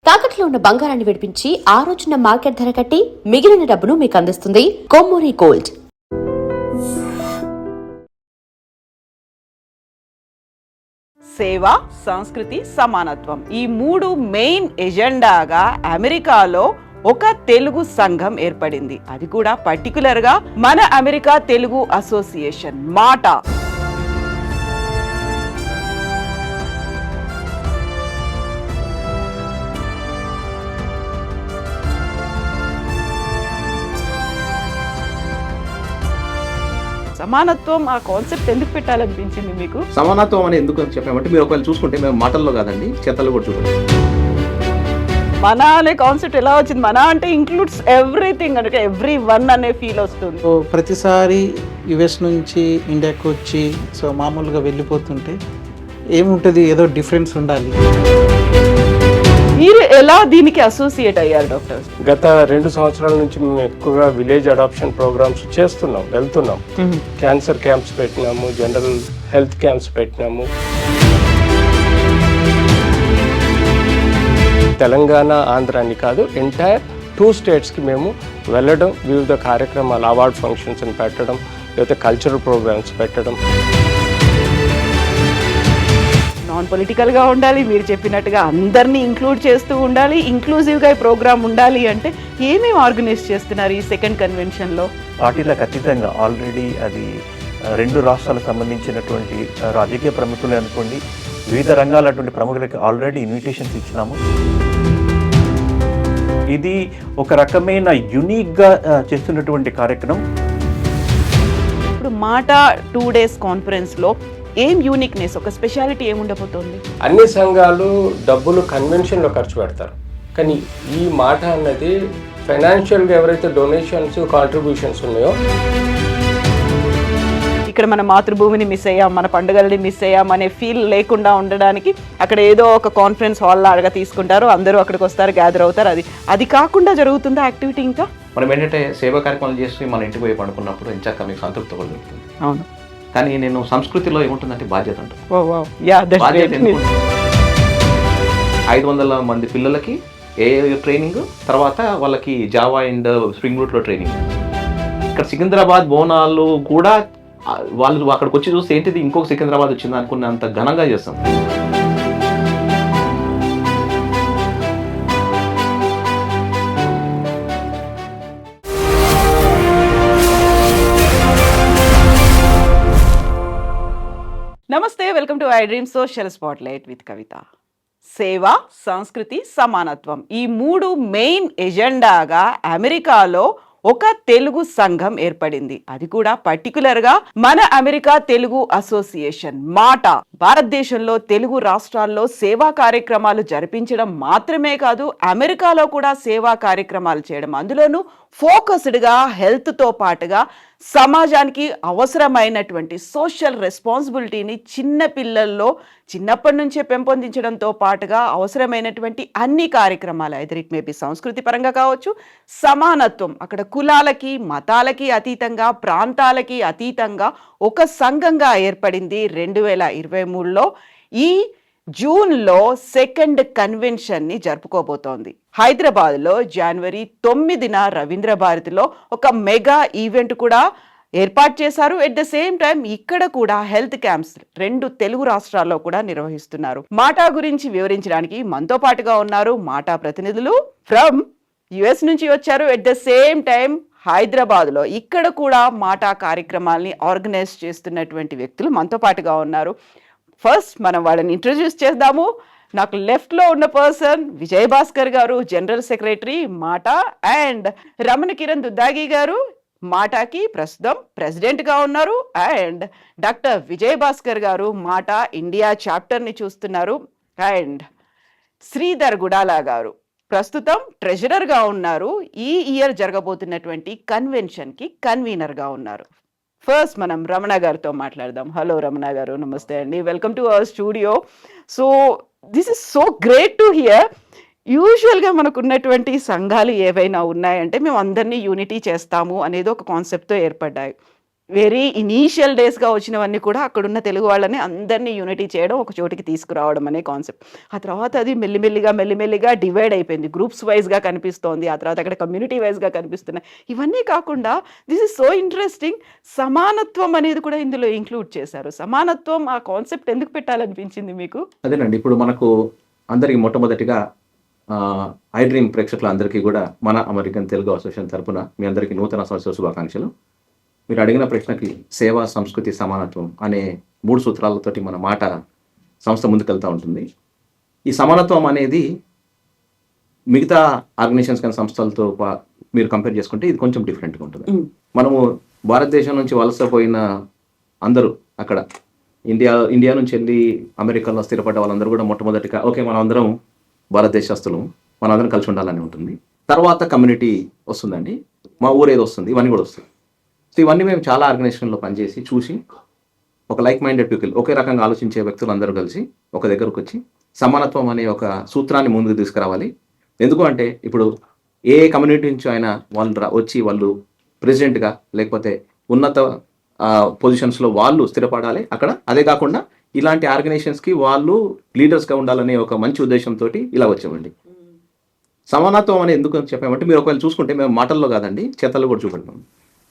తాకట్లో ఉన్న బంగారాన్ని విడిపించి ఆ రోజున మార్కెట్ ధర కట్టి మిగిలిన డబ్బును మీకు అందిస్తుంది కొమ్మూరి గోల్డ్. సేవ, సంస్కృతి, సమానత్వం ఈ మూడు మెయిన్ ఎజెండాగా అమెరికాలో ఒక తెలుగు సంఘం ఏర్పడింది. అది కూడా పర్టికులర్ గా మన అమెరికా తెలుగు అసోసియేషన్ మాటా. సమానత్వం ఆ కాన్సెప్ట్ ఎందుకు పెట్టాలనిపించింది మీకు? సమానత్వం అని ఎందుకు చెప్పామంటే మీరు ఒకవేళ చూసుకుంటే మేము మాటల్లో కాదండి చేతల్లో కూడా చూడండి. మన అనే కాన్సెప్ట్ ఎలా వచ్చింది? మన అంటే ఇంక్లూడ్స్ ఎవ్రీథింగ్ అంటే ఎవ్రీ వన్ అనే ఫీల్ వస్తుంది. సో ప్రతిసారి యుఎస్ నుంచి ఇండియాకి వచ్చి సో మామూలుగా వెళ్ళిపోతుంటే ఏముంటుంది, ఏదో డిఫరెన్స్ ఉండాలి. మీరు ఎలా దీనికి అసోసియేట్ అయ్యారు డాక్టర్? గత 2 సంవత్సరాల నుంచి మేము ఎక్కువగా విలేజ్ అడాప్షన్ ప్రోగ్రామ్స్ చేస్తున్నాం, వెళ్తున్నాం. క్యాన్సర్ క్యాంప్స్ పెట్టినాము, జనరల్ హెల్త్ క్యాంప్స్ పెట్టినాము. తెలంగాణ, ఆంధ్ర అని కాదు, ఎంటైర్ 2 స్టేట్స్కి మేము వెళ్ళడం, వివిధ కార్యక్రమాలు, అవార్డ్ ఫంక్షన్స్ని పెట్టడం, లేకపోతే కల్చరల్ ప్రోగ్రామ్స్ పెట్టడం. నాన్ పొలిటికల్గా ఉండాలి, మీరు చెప్పినట్టుగా అందరినీ ఇంక్లూడ్ చేస్తూ ఉండాలి, ఇంక్లూజివ్గా ఈ ప్రోగ్రామ్ ఉండాలి అంటే ఏమేమి ఆర్గనైజ్ చేస్తున్నారు ఈ సెకండ్ కన్వెన్షన్లో? పార్టీలకు అతీతంగా ఆల్రెడీ అది 2 రాష్ట్రాలకు సంబంధించినటువంటి రాజకీయ ప్రముఖులు అనుకోండి, వివిధ రంగాలటువంటి ప్రముఖులకి ఆల్రెడీ ఇన్విటేషన్స్ ఇచ్చినాము. ఇది ఒక రకమైన యునిక్గా చేస్తున్నటువంటి కార్యక్రమం. ఇప్పుడు మాటా 2 days కాన్ఫరెన్స్లో ఏం యూనిక్నెస్, ఒక స్పెషాలిటీ ఏముండబోతోంది? అన్ని సంఘాలు డబ్బులు కన్వెన్షన్లో ఖర్చు పెడతారు, కానీ ఈ మాట అన్నది ఫైనాన్షియల్గా ఎవరైతే డొనేషన్స్, కాంట్రిబ్యూషన్స్ ఉన్నాయో, ఇక్కడ మన మాతృభూమిని మిస్ అయ్యాం, మన పండుగల్ని మిస్ అయ్యాం అనే ఫీల్ లేకుండా ఉండడానికి అక్కడ ఏదో ఒక కాన్ఫరెన్స్ హాల్ లాగా తీసుకుంటారు, అందరూ అక్కడికి వస్తారు, గ్యాదర్ అవుతారు. అది కాకుండా జరుగుతుందా యాక్టివిటీ? ఇంకా మనం ఏంటంటే సేవా కార్యక్రమాలు చేసి మన ఇంటికి పోయి పడుకున్నప్పుడు ఎంచాక మీకు సంతృప్తి కలుగుతుంది. అవును, కానీ నేను సంస్కృతిలో ఏముంటుందంటే బాధ్యత ఉంటుంది. 500 మంది పిల్లలకి ఏ ట్రైనింగ్, తర్వాత వాళ్ళకి జావా అండ్ స్ప్రింగ్ రూట్లో ట్రైనింగ్. ఇక్కడ సికింద్రాబాద్ బోనాలు కూడా వాళ్ళు అక్కడికి వచ్చి చూస్తే ఏంటిది ఇంకొక సికింద్రాబాద్ వచ్చింది అనుకున్నంత ఘనంగా చేస్తాం. నమస్తే, welcome to I Dream social spotlight with Kavitha. సేవ, సంస్కృతి, సమానత్వం ఈ మూడు మెయిన్ ఎజెండాగా అమెరికాలో ఒక తెలుగు సంఘం ఏర్పడింది. అది కూడా పర్టికులర్గా మన అమెరికా తెలుగు అసోసియేషన్ మాటా. భారతదేశంలో తెలుగు రాష్ట్రాల్లో సేవా కార్యక్రమాలు జరిపించడం మాత్రమే కాదు, అమెరికాలో కూడా సేవా కార్యక్రమాలు చేయడం, అందులోనూ ఫోకస్డ్గా హెల్త్తో పాటుగా సమాజానికి అవసరమైనటువంటి సోషల్ రెస్పాన్సిబిలిటీని చిన్న పిల్లల్లో చిన్నప్పటి నుంచే పెంపొందించడంతో పాటుగా అవసరమైనటువంటి అన్ని కార్యక్రమాలు, ఐదర్ ఇట్ మే బి సంస్కృతి పరంగా కావచ్చు, సమానత్వం, అక్కడ కులాలకి మతాలకి అతీతంగా, ప్రాంతాలకి అతీతంగా ఒక సంఘంగా ఏర్పడింది 2023లో. ఈ జూన్లో సెకండ్ కన్వెన్షన్ని జరుపుకోబోతోంది. హైదరాబాద్లో జనవరి 9న రవీంద్ర భారతిలో ఒక మెగా ఈవెంట్ కూడా ఏర్పాటు చేశారు. ఎట్ ద సేమ్ టైం ఇక్కడ కూడా హెల్త్ క్యాంప్స్ 2 తెలుగు రాష్ట్రాల్లో కూడా నిర్వహిస్తున్నారు. మాటా గురించి వివరించడానికి మనతో పాటుగా ఉన్నారు మాటా ప్రతినిధులు. ఫ్రమ్ యుఎస్ నుంచి వచ్చారు. ఎట్ ద సేమ్ టైం హైదరాబాద్లో ఇక్కడ కూడా మాటా కార్యక్రమాల్ని ఆర్గనైజ్ చేస్తున్నటువంటి వ్యక్తులు మనతో పాటుగా ఉన్నారు. ఫస్ట్ మనం వాళ్ళని ఇంట్రడ్యూస్ చేద్దాము. నాకు లెఫ్ట్లో ఉన్న పర్సన్ విజయ్ భాస్కర్ గారు, జనరల్ సెక్రటరీ మాటా, అండ్ రమణ కిరణ్ దుద్దాగి గారు మాటాకి ప్రస్తుతం ప్రెసిడెంట్గా ఉన్నారు, అండ్ డాక్టర్ విజయ్ భాస్కర్ గారు మాటా ఇండియా చాప్టర్ని చూస్తున్నారు, అండ్ శ్రీధర్ గుడాలా గారు ప్రస్తుతం ట్రెజరర్గా ఉన్నారు, ఈ ఇయర్ జరగబోతున్నటువంటి కన్వెన్షన్కి కన్వీనర్గా ఉన్నారు. ఫస్ట్ మనం రమణ గారితో మాట్లాడదాం. హలో రమణ గారు, నమస్తే అండి, welcome to our studio. So this is so great to hear. యూజువల్గా మనకు ఉన్నటువంటి సంఘాలు ఏవైనా ఉన్నాయంటే మేము అందరినీ యూనిటీ చేస్తాము అనేది ఒక కాన్సెప్ట్తో ఏర్పడ్డాయి. వెరీ ఇనీషియల్ డేస్గా వచ్చినవన్నీ కూడా అక్కడున్న తెలుగు వాళ్ళని అందరినీ యూనిటీ చేయడం, ఒక చోటికి తీసుకురావడం అనే కాన్సెప్ట్. ఆ తర్వాత అది మెల్లిమెల్లిగా డివైడ్ అయిపోయింది, గ్రూప్స్ వైజ్గా కనిపిస్తోంది, ఆ తర్వాత అక్కడ కమ్యూనిటీ వైజ్గా కనిపిస్తున్నాయి. ఇవన్నీ కాకుండా దిస్ ఇస్ సో ఇంట్రెస్టింగ్, సమానత్వం అనేది కూడా ఇందులో ఇంక్లూడ్ చేశారు. సమానత్వం ఆ కాన్సెప్ట్ ఎందుకు పెట్టాలనిపించింది మీకు? అదేనండి, ఇప్పుడు మనకు అందరికి మొట్టమొదటిగా ఐ డ్రీమ్ ప్రేక్షకులందరికీ కూడా మన అమెరికన్ తెలుగు అసోసియేషన్ తరపున మీ అందరికీ నూతన సంవత్సర శుభాకాంక్షలు. మీరు అడిగిన ప్రశ్నకి సేవ, సంస్కృతి, సమానత్వం అనే 3 సూత్రాలతోటి మన మాట సంస్థ ముందుకెళ్తూ ఉంటుంది. ఈ సమానత్వం అనేది మిగతా ఆర్గనైజేషన్స్ కానీ సంస్థలతో మీరు కంపేర్ చేసుకుంటే ఇది కొంచెం డిఫరెంట్గా ఉంటుంది. మనము భారతదేశం నుంచి వలసపోయిన అందరూ అక్కడ ఇండియా నుంచి వెళ్ళి అమెరికాలో స్థిరపడ్డ వాళ్ళందరూ కూడా మొట్టమొదటిగా ఓకే మనం అందరం భారతదేశస్తులు, మనం అందరం కలిసి ఉండాలని ఉంటుంది. తర్వాత కమ్యూనిటీ వస్తుందండి, మా ఊరేది వస్తుంది, ఇవన్నీ కూడా వస్తుంది. సో ఇవన్నీ మేము చాలా ఆర్గనైజేషన్లో పనిచేసి చూసి ఒక లైక్ మైండెడ్ పీపుల్, ఒకే రకంగా ఆలోచించే వ్యక్తులు అందరూ కలిసి ఒక దగ్గరకు వచ్చి సమానత్వం అనే ఒక సూత్రాన్ని ముందుకు తీసుకురావాలి. ఎందుకు అంటే ఇప్పుడు ఏ కమ్యూనిటీ నుంచి అయినా వాళ్ళు వచ్చి వాళ్ళు ప్రెసిడెంట్గా లేకపోతే ఉన్నత పొజిషన్స్లో వాళ్ళు స్థిరపడాలి అక్కడ. అదే కాకుండా ఇలాంటి ఆర్గనైజేషన్స్కి వాళ్ళు లీడర్స్గా ఉండాలనే ఒక మంచి ఉద్దేశంతో ఇలా వచ్చామండి. సమానత్వం అని ఎందుకు చెప్పామంటే మీరు ఒకవేళ చూసుకుంటే మేము మాటల్లో కాదండి, చేతల్లో కూడా చూపెడతాం.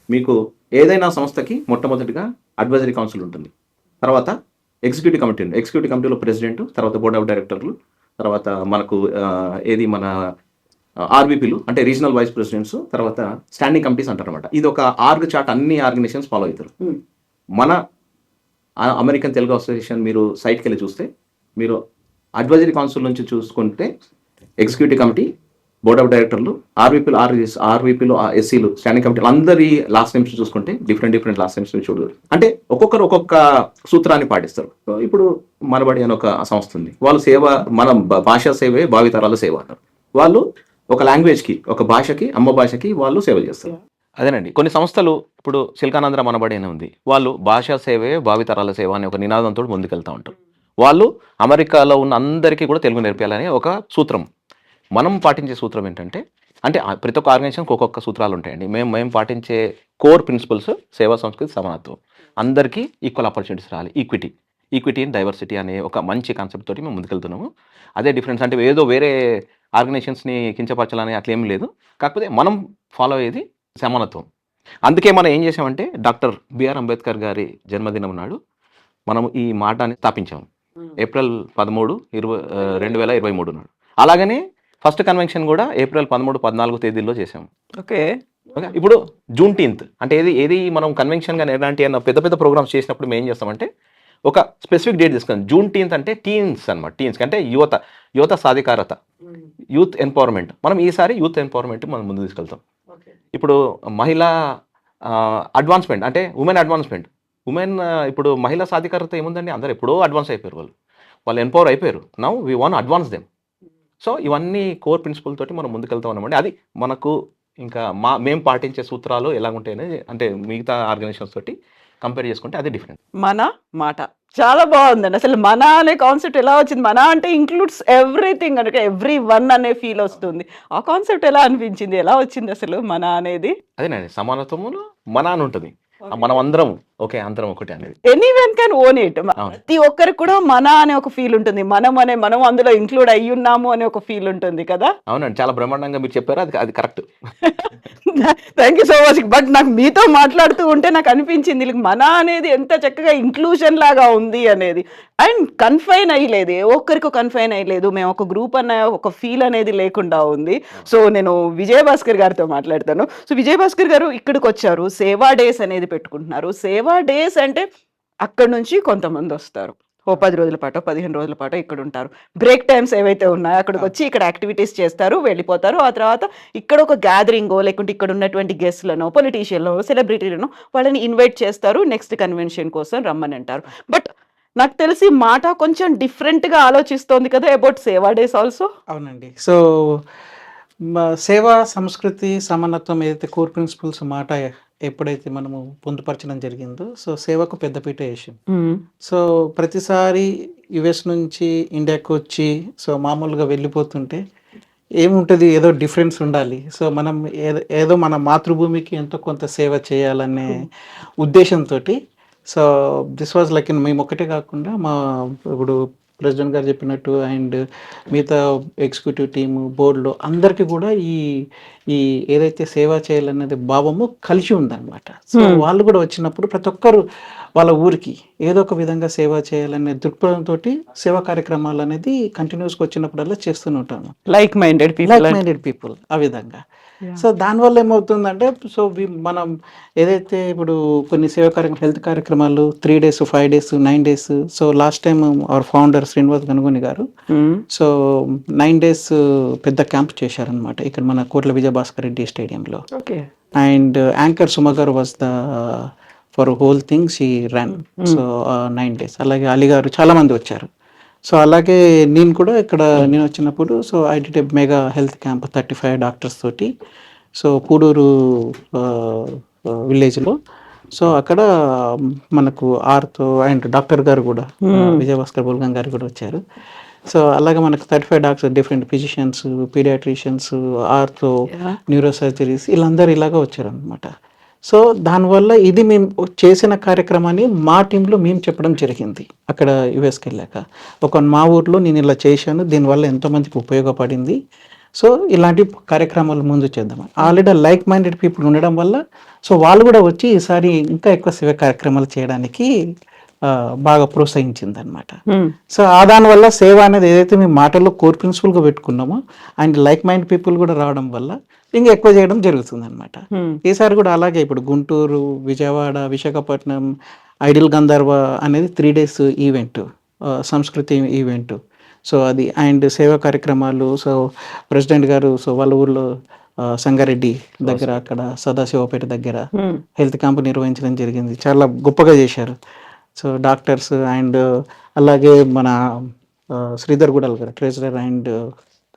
మీకు ఏదైనా సంస్థకి మొట్టమొదటిగా అడ్వైజరీ కౌన్సిల్ ఉంటుంది, తర్వాత ఎగ్జిక్యూటివ్ కమిటీ ఉంది. ఎగ్జిక్యూటివ్ కమిటీలో ప్రెసిడెంట్, తర్వాత బోర్డ్ ఆఫ్ డైరెక్టర్లు, తర్వాత మనకు మన ఆర్బీపీలు అంటే రీజనల్ వైస్ ప్రెసిడెంట్స్, తర్వాత స్టాండింగ్ కమిటీస్ అంటారు అనమాట. ఇది ఒక ఆర్గ్ చార్ట్ అన్ని ఆర్గనైజేషన్స్ ఫాలో అవుతారు. మన అమెరికన్ తెలుగు అసోసియేషన్ మీరు సైట్కి వెళ్ళి చూస్తే మీరు అడ్వైజరీ కౌన్సిల్ నుంచి చూసుకుంటే ఎగ్జిక్యూటివ్ కమిటీ, బోర్డ్ ఆఫ్ డైరెక్టర్లు, ఆర్వీపీలు, ఎస్సీలు, స్టాండింగ్ కమిటీలు అందరి లాస్ట్ నేమ్స్ చూసుకుంటే డిఫరెంట్ లాస్ట్ నేమ్స్ చూడదు. అంటే ఒక్కొక్కరు ఒక్కొక్క సూత్రాన్ని పాటిస్తారు. ఇప్పుడు మనబడి అని ఒక సంస్థ ఉంది, వాళ్ళు సేవ, మన భాషా సేవే భావితరాల సేవ అంటారు. వాళ్ళు ఒక లాంగ్వేజ్కి, ఒక భాషకి, అమ్మ భాషకి వాళ్ళు సేవ చేస్తారు. అదేనండి, కొన్ని సంస్థలు ఇప్పుడు సిల్కానాంధ్ర మనబడి అని ఉంది, వాళ్ళు భాషా సేవే భావితరాల సేవ అనే ఒక నినాదంతో ముందుకెళ్తూ ఉంటారు. వాళ్ళు అమెరికాలో ఉన్న అందరికీ కూడా తెలుగు నేర్పాలని ఒక సూత్రం. మనం పాటించే సూత్రం ఏంటంటే, అంటే ప్రతి ఒక్క ఆర్గనైజేషన్కి ఒక్కొక్క సూత్రాలు ఉంటాయండి. మేము పాటించే కోర్ ప్రిన్సిపల్స్ సేవా, సంస్కృతి, సమానత్వం, అందరికీ ఈక్వల్ ఆపర్చునిటీస్ రావాలి, ఈక్విటీ అండ్ డైవర్సిటీ అనే ఒక మంచి కాన్సెప్ట్ తోటి మేము ముందుకెళ్తున్నాము. అదే డిఫరెన్స్. అంటే ఏదో వేరే ఆర్గనైజేషన్స్ని కించపరచాలని అట్లేం లేదు, కాకపోతే మనం ఫాలో అయ్యేది సమానత్వం. అందుకే మనం ఏం చేసామంటే డాక్టర్ బిఆర్ అంబేద్కర్ గారి జన్మదినం నాడు మనం ఈ మాటని స్థాపించాము, ఏప్రిల్ 13, 2023 నాడు. అలాగనే ఫస్ట్ కన్వెన్షన్ కూడా ఏప్రిల్ 13, 14 తేదీల్లో చేసాము. ఓకే. ఇప్పుడు జూన్టీన్త్ అంటే ఏది మనం కన్వెన్షన్గా ఎలాంటి అన్న పెద్ద ప్రోగ్రామ్స్ చేసినప్పుడు మేము ఏం చేస్తామంటే ఒక స్పెసిఫిక్ డేట్ తీసుకుంటాం. జూన్టీన్త్ అంటే టీన్స్ అనమాట. టీన్స్ అంటే యువత సాధికారత, యూత్ ఎంపవర్మెంట్. మనం ఈసారి యూత్ ఎంపవర్మెంట్ మనం ముందు తీసుకెళ్తాం. ఇప్పుడు మహిళా అడ్వాన్స్మెంట్ అంటే ఉమెన్ అడ్వాన్స్మెంట్. ఇప్పుడు మహిళా సాధికారత ఏముందండి, అందరూ ఎప్పుడో అడ్వాన్స్ అయిపోయారు, వాళ్ళు ఎంపవర్ అయిపోయారు. Now we want advance them. So ఇవన్నీ కోర్ ప్రిన్సిపల్ తోటి మనం ముందుకెళ్తాం అన్నమాట. అది మనకు ఇంకా మేము పాటించే సూత్రాలు ఎలాగుంటాయని అంటే మిగతా ఆర్గనైజేషన్స్ తోటి కంపేర్ చేసుకుంటే అది డిఫరెంట్. మన మాట చాలా బాగుందండి. అసలు మన అనే కాన్సెప్ట్ ఎలా వచ్చింది? మన అంటే ఇంక్లూడ్స్ ఎవ్రీథింగ్, అంటే ఎవ్రీ వన్ అనే ఫీల్ వస్తుంది. ఆ కాన్సెప్ట్ ఎలా అనిపించింది, ఎలా వచ్చింది అసలు మన అనేది? అదేనండి, సమానత్వములో మన అని ఉంటుంది, మనం అందరం ఓకే, అందరం ఒకటి అనేది. Anyone can own it. ప్రతి ఒక్కరికి కూడా మన అనే ఒక ఫీల్ ఉంటుంది, మనం అందులో ఇంక్లూడ్ అయ్యి ఉన్నాము అనే ఒక ఫీల్ ఉంటుంది కదా. అవునండి, చాలా బ్రహ్మాండంగా మీరు చెప్పారు, అది correct. Thank you so much. But నాకు మీతో మాట్లాడుతూ ఉంటే నాకు అనిపించింది మన అనేది ఎంత చక్కగా ఇంక్లూషన్ లాగా ఉంది అనేది. అండ్ కన్ఫైన్ అయ్యలేదు, ఏ ఒక్కరికి కన్ఫైన్ అయ్యలేదు, మేము ఒక గ్రూప్ అన్న ఒక ఫీల్ అనేది లేకుండా ఉంది. సో నేను విజయభాస్కర్ గారితో మాట్లాడతాను. సో విజయభాస్కర్ గారు ఇక్కడికి వచ్చారు, సేవా డేస్ అనేది పెట్టుకుంటున్నారు. సేవా డేస్ అంటే అక్కడ నుంచి కొంతమంది వస్తారు, 10 రోజుల పాటు 15 రోజుల పాటు ఇక్కడ ఉంటారు. బ్రేక్ టైమ్స్ ఏవైతే ఉన్నాయో అక్కడికి వచ్చి ఇక్కడ యాక్టివిటీస్ చేస్తారు, వెళ్ళిపోతారు. ఆ తర్వాత ఇక్కడ ఒక గ్యాదరింగో లేకుంటే ఇక్కడ ఉన్నటువంటి గెస్ట్లను, పొలిటీషియన్లో, సెలబ్రిటీలను వాళ్ళని ఇన్వైట్ చేస్తారు, నెక్స్ట్ కన్వెన్షన్ కోసం రమ్మని అంటారు. బట్ నాకు తెలిసి మాట కొంచెం డిఫరెంట్గా ఆలోచిస్తోంది కదా అబౌట్ సేవా డేస్ ఆల్సో. అవునండి. సో సేవా, సంస్కృతి, సమానత్వం ఏదైతే కోర్ ప్రిన్సిపల్స్ మాట ఎప్పుడైతే మనము పొందుపరచడం జరిగిందో, సో సేవకు పెద్దపీట వేసాం. సో ప్రతిసారి యుఎస్ నుంచి ఇండియాకి వచ్చి సో మామూలుగా వెళ్ళిపోతుంటే ఏముంటుంది, ఏదో డిఫరెన్స్ ఉండాలి. సో మనం ఏదో మన మాతృభూమికి ఎంతో కొంత సేవ చేయాలనే ఉద్దేశంతో, సో దిస్ వాజ్ లైక్ మేము ఒకటే కాకుండా మా ఇప్పుడు ప్రెసిడెంట్ గారు చెప్పినట్టు అండ్ మిగతా ఎగ్జిక్యూటివ్ టీము బోర్డులో అందరికీ కూడా ఈ ఈ ఏదైతే సేవ చేయాలనేది భావము కలిసి ఉందన్నమాట. సో వాళ్ళు కూడా వచ్చినప్పుడు ప్రతి ఒక్కరు వాళ్ళ ఊరికి ఏదో ఒక విధంగా సేవ చేయాలనే దృక్పథంతో సేవా కార్యక్రమాలు అనేది కంటిన్యూస్గా వచ్చినప్పుడల్లా చేస్తూనే ఉంటాను. లైక్ మైండెడ్ పీపుల్ ఆ విధంగా. సో దానివల్ల ఏమవుతుందంటే, సో మనం ఏదైతే ఇప్పుడు కొన్ని సేవా కార్యక్రమాలు, హెల్త్ కార్యక్రమాలు 3 days 5 days 9 days, so last time our founder Srinivas Ganugoni గారు సో 9 days పెద్ద క్యాంప్ చేశారనమాట ఇక్కడ మన కోట్ల విజయభాస్కర్ రెడ్డి స్టేడియంలో. ఓకే. అండ్ యాంకర్ సుమ గారు was the for whole thing she run. So 9 days. అలాగే అలీ గారు చాలా మంది వచ్చారు. సో అలాగే నేను కూడా ఇక్కడ నేను వచ్చినప్పుడు so I did a mega health camp 35 doctors తోటి. సో పూడూరు విలేజ్లో. సో అక్కడ మనకు ఆర్తో అండ్ డాక్టర్ గారు కూడా విజయభాస్కర్ బుల్గం గారు కూడా వచ్చారు. సో అలాగే మనకు 35 doctors, different physicians, paediatricians, ortho, neuro surgeries వీళ్ళందరూ ఇలాగా వచ్చారనమాట. సో దానివల్ల ఇది మేము చేసిన కార్యక్రమాన్ని మా టీంలో మేము చెప్పడం జరిగింది అక్కడ యుఎస్కి వెళ్ళాక. మా ఊర్లో నేను ఇలా చేశాను, దీనివల్ల ఎంతోమందికి ఉపయోగపడింది. సో ఇలాంటి కార్యక్రమాలు ముందు చేద్దాం. ఆల్రెడీ లైక్ మైండెడ్ పీపుల్ ఉండడం వల్ల సో వాళ్ళు కూడా వచ్చి ఈసారి ఇంకా ఎక్కువ సేవ కార్యక్రమాలు చేయడానికి బాగా ప్రోత్సహించింది అనమాట. సో దానివల్ల సేవ అనేది ఏదైతే మేము మాటల్లో కోర్ ప్రిన్సిపల్గా పెట్టుకున్నామో అండ్ లైక్ మైండ్ పీపుల్ కూడా రావడం వల్ల ఇంకా ఎక్కువ చేయడం జరుగుతుంది అనమాట. ఈసారి కూడా అలాగే ఇప్పుడు గుంటూరు, విజయవాడ, విశాఖపట్నం, ఐడిల్ గంధర్వ అనేది 3 days ఈవెంట్, సంస్కృతి ఈవెంట్. సో అది అండ్ సేవా కార్యక్రమాలు. సో ప్రెసిడెంట్ గారు సో వాళ్ళ ఊర్లో సంగారెడ్డి దగ్గర అక్కడ సదాశివపేట దగ్గర హెల్త్ క్యాంప్ నిర్వహించడం జరిగింది. చాలా గొప్పగా చేశారు. సో డాక్టర్స్ అండ్ అలాగే మన శ్రీధర్ గుడాల్ గారు ట్రెజరర్ అండ్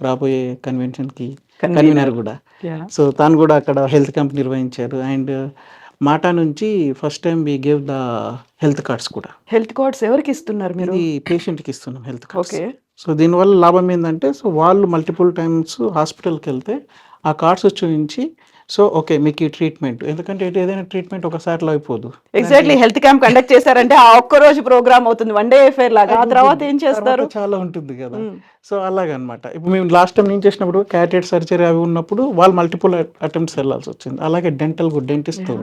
రాబోయే కన్వెన్షన్కి కన్వీనర్ కూడా. సో తాను కూడా అక్కడ హెల్త్ క్యాంప్ నిర్వహించారు. అండ్ మాటా నుంచి first time we gave the health cards కూడా. హెల్త్ కార్డ్స్ ఎవరికి ఇస్తున్నారు మీరు? ఇది పేషెంట్కి ఇస్తున్నాం హెల్త్ కార్డ్స్. ఓకే. సో దీనివల్ల లాభం ఏంటంటే సో వాళ్ళు మల్టిపుల్ టైమ్స్ హాస్పిటల్కి వెళ్తే ఆ కార్డ్స్ చూపించి సో ఓకే మీకు ఈ ట్రీట్మెంట్, ఎందుకంటే ఏదైనా ట్రీట్మెంట్ ఒకసారిలో అయిపోదు. ఎగ్జాక్ట్లీ. హెల్త్ క్యాంప్ కండక్ట్ చేశారంటే ఆ ఒక్క రోజు ప్రోగ్రామ్ అవుతుంది, 1 day affair లాగా. ఆ తర్వాత ఏం చేస్తారు? చాలా ఉంటుంది కదా. సో అలాగనమాట. ఇప్పుడు మేము లాస్ట్ టైం నేను చేసినప్పుడు క్యాటరేట్ సర్జరీ అవి ఉన్నప్పుడు వాళ్ళు మల్టిపుల్ అటెంప్ట్స్ వెళ్ళాల్సి వచ్చింది. అలాగే డెంటల్ డెంటిస్ట్.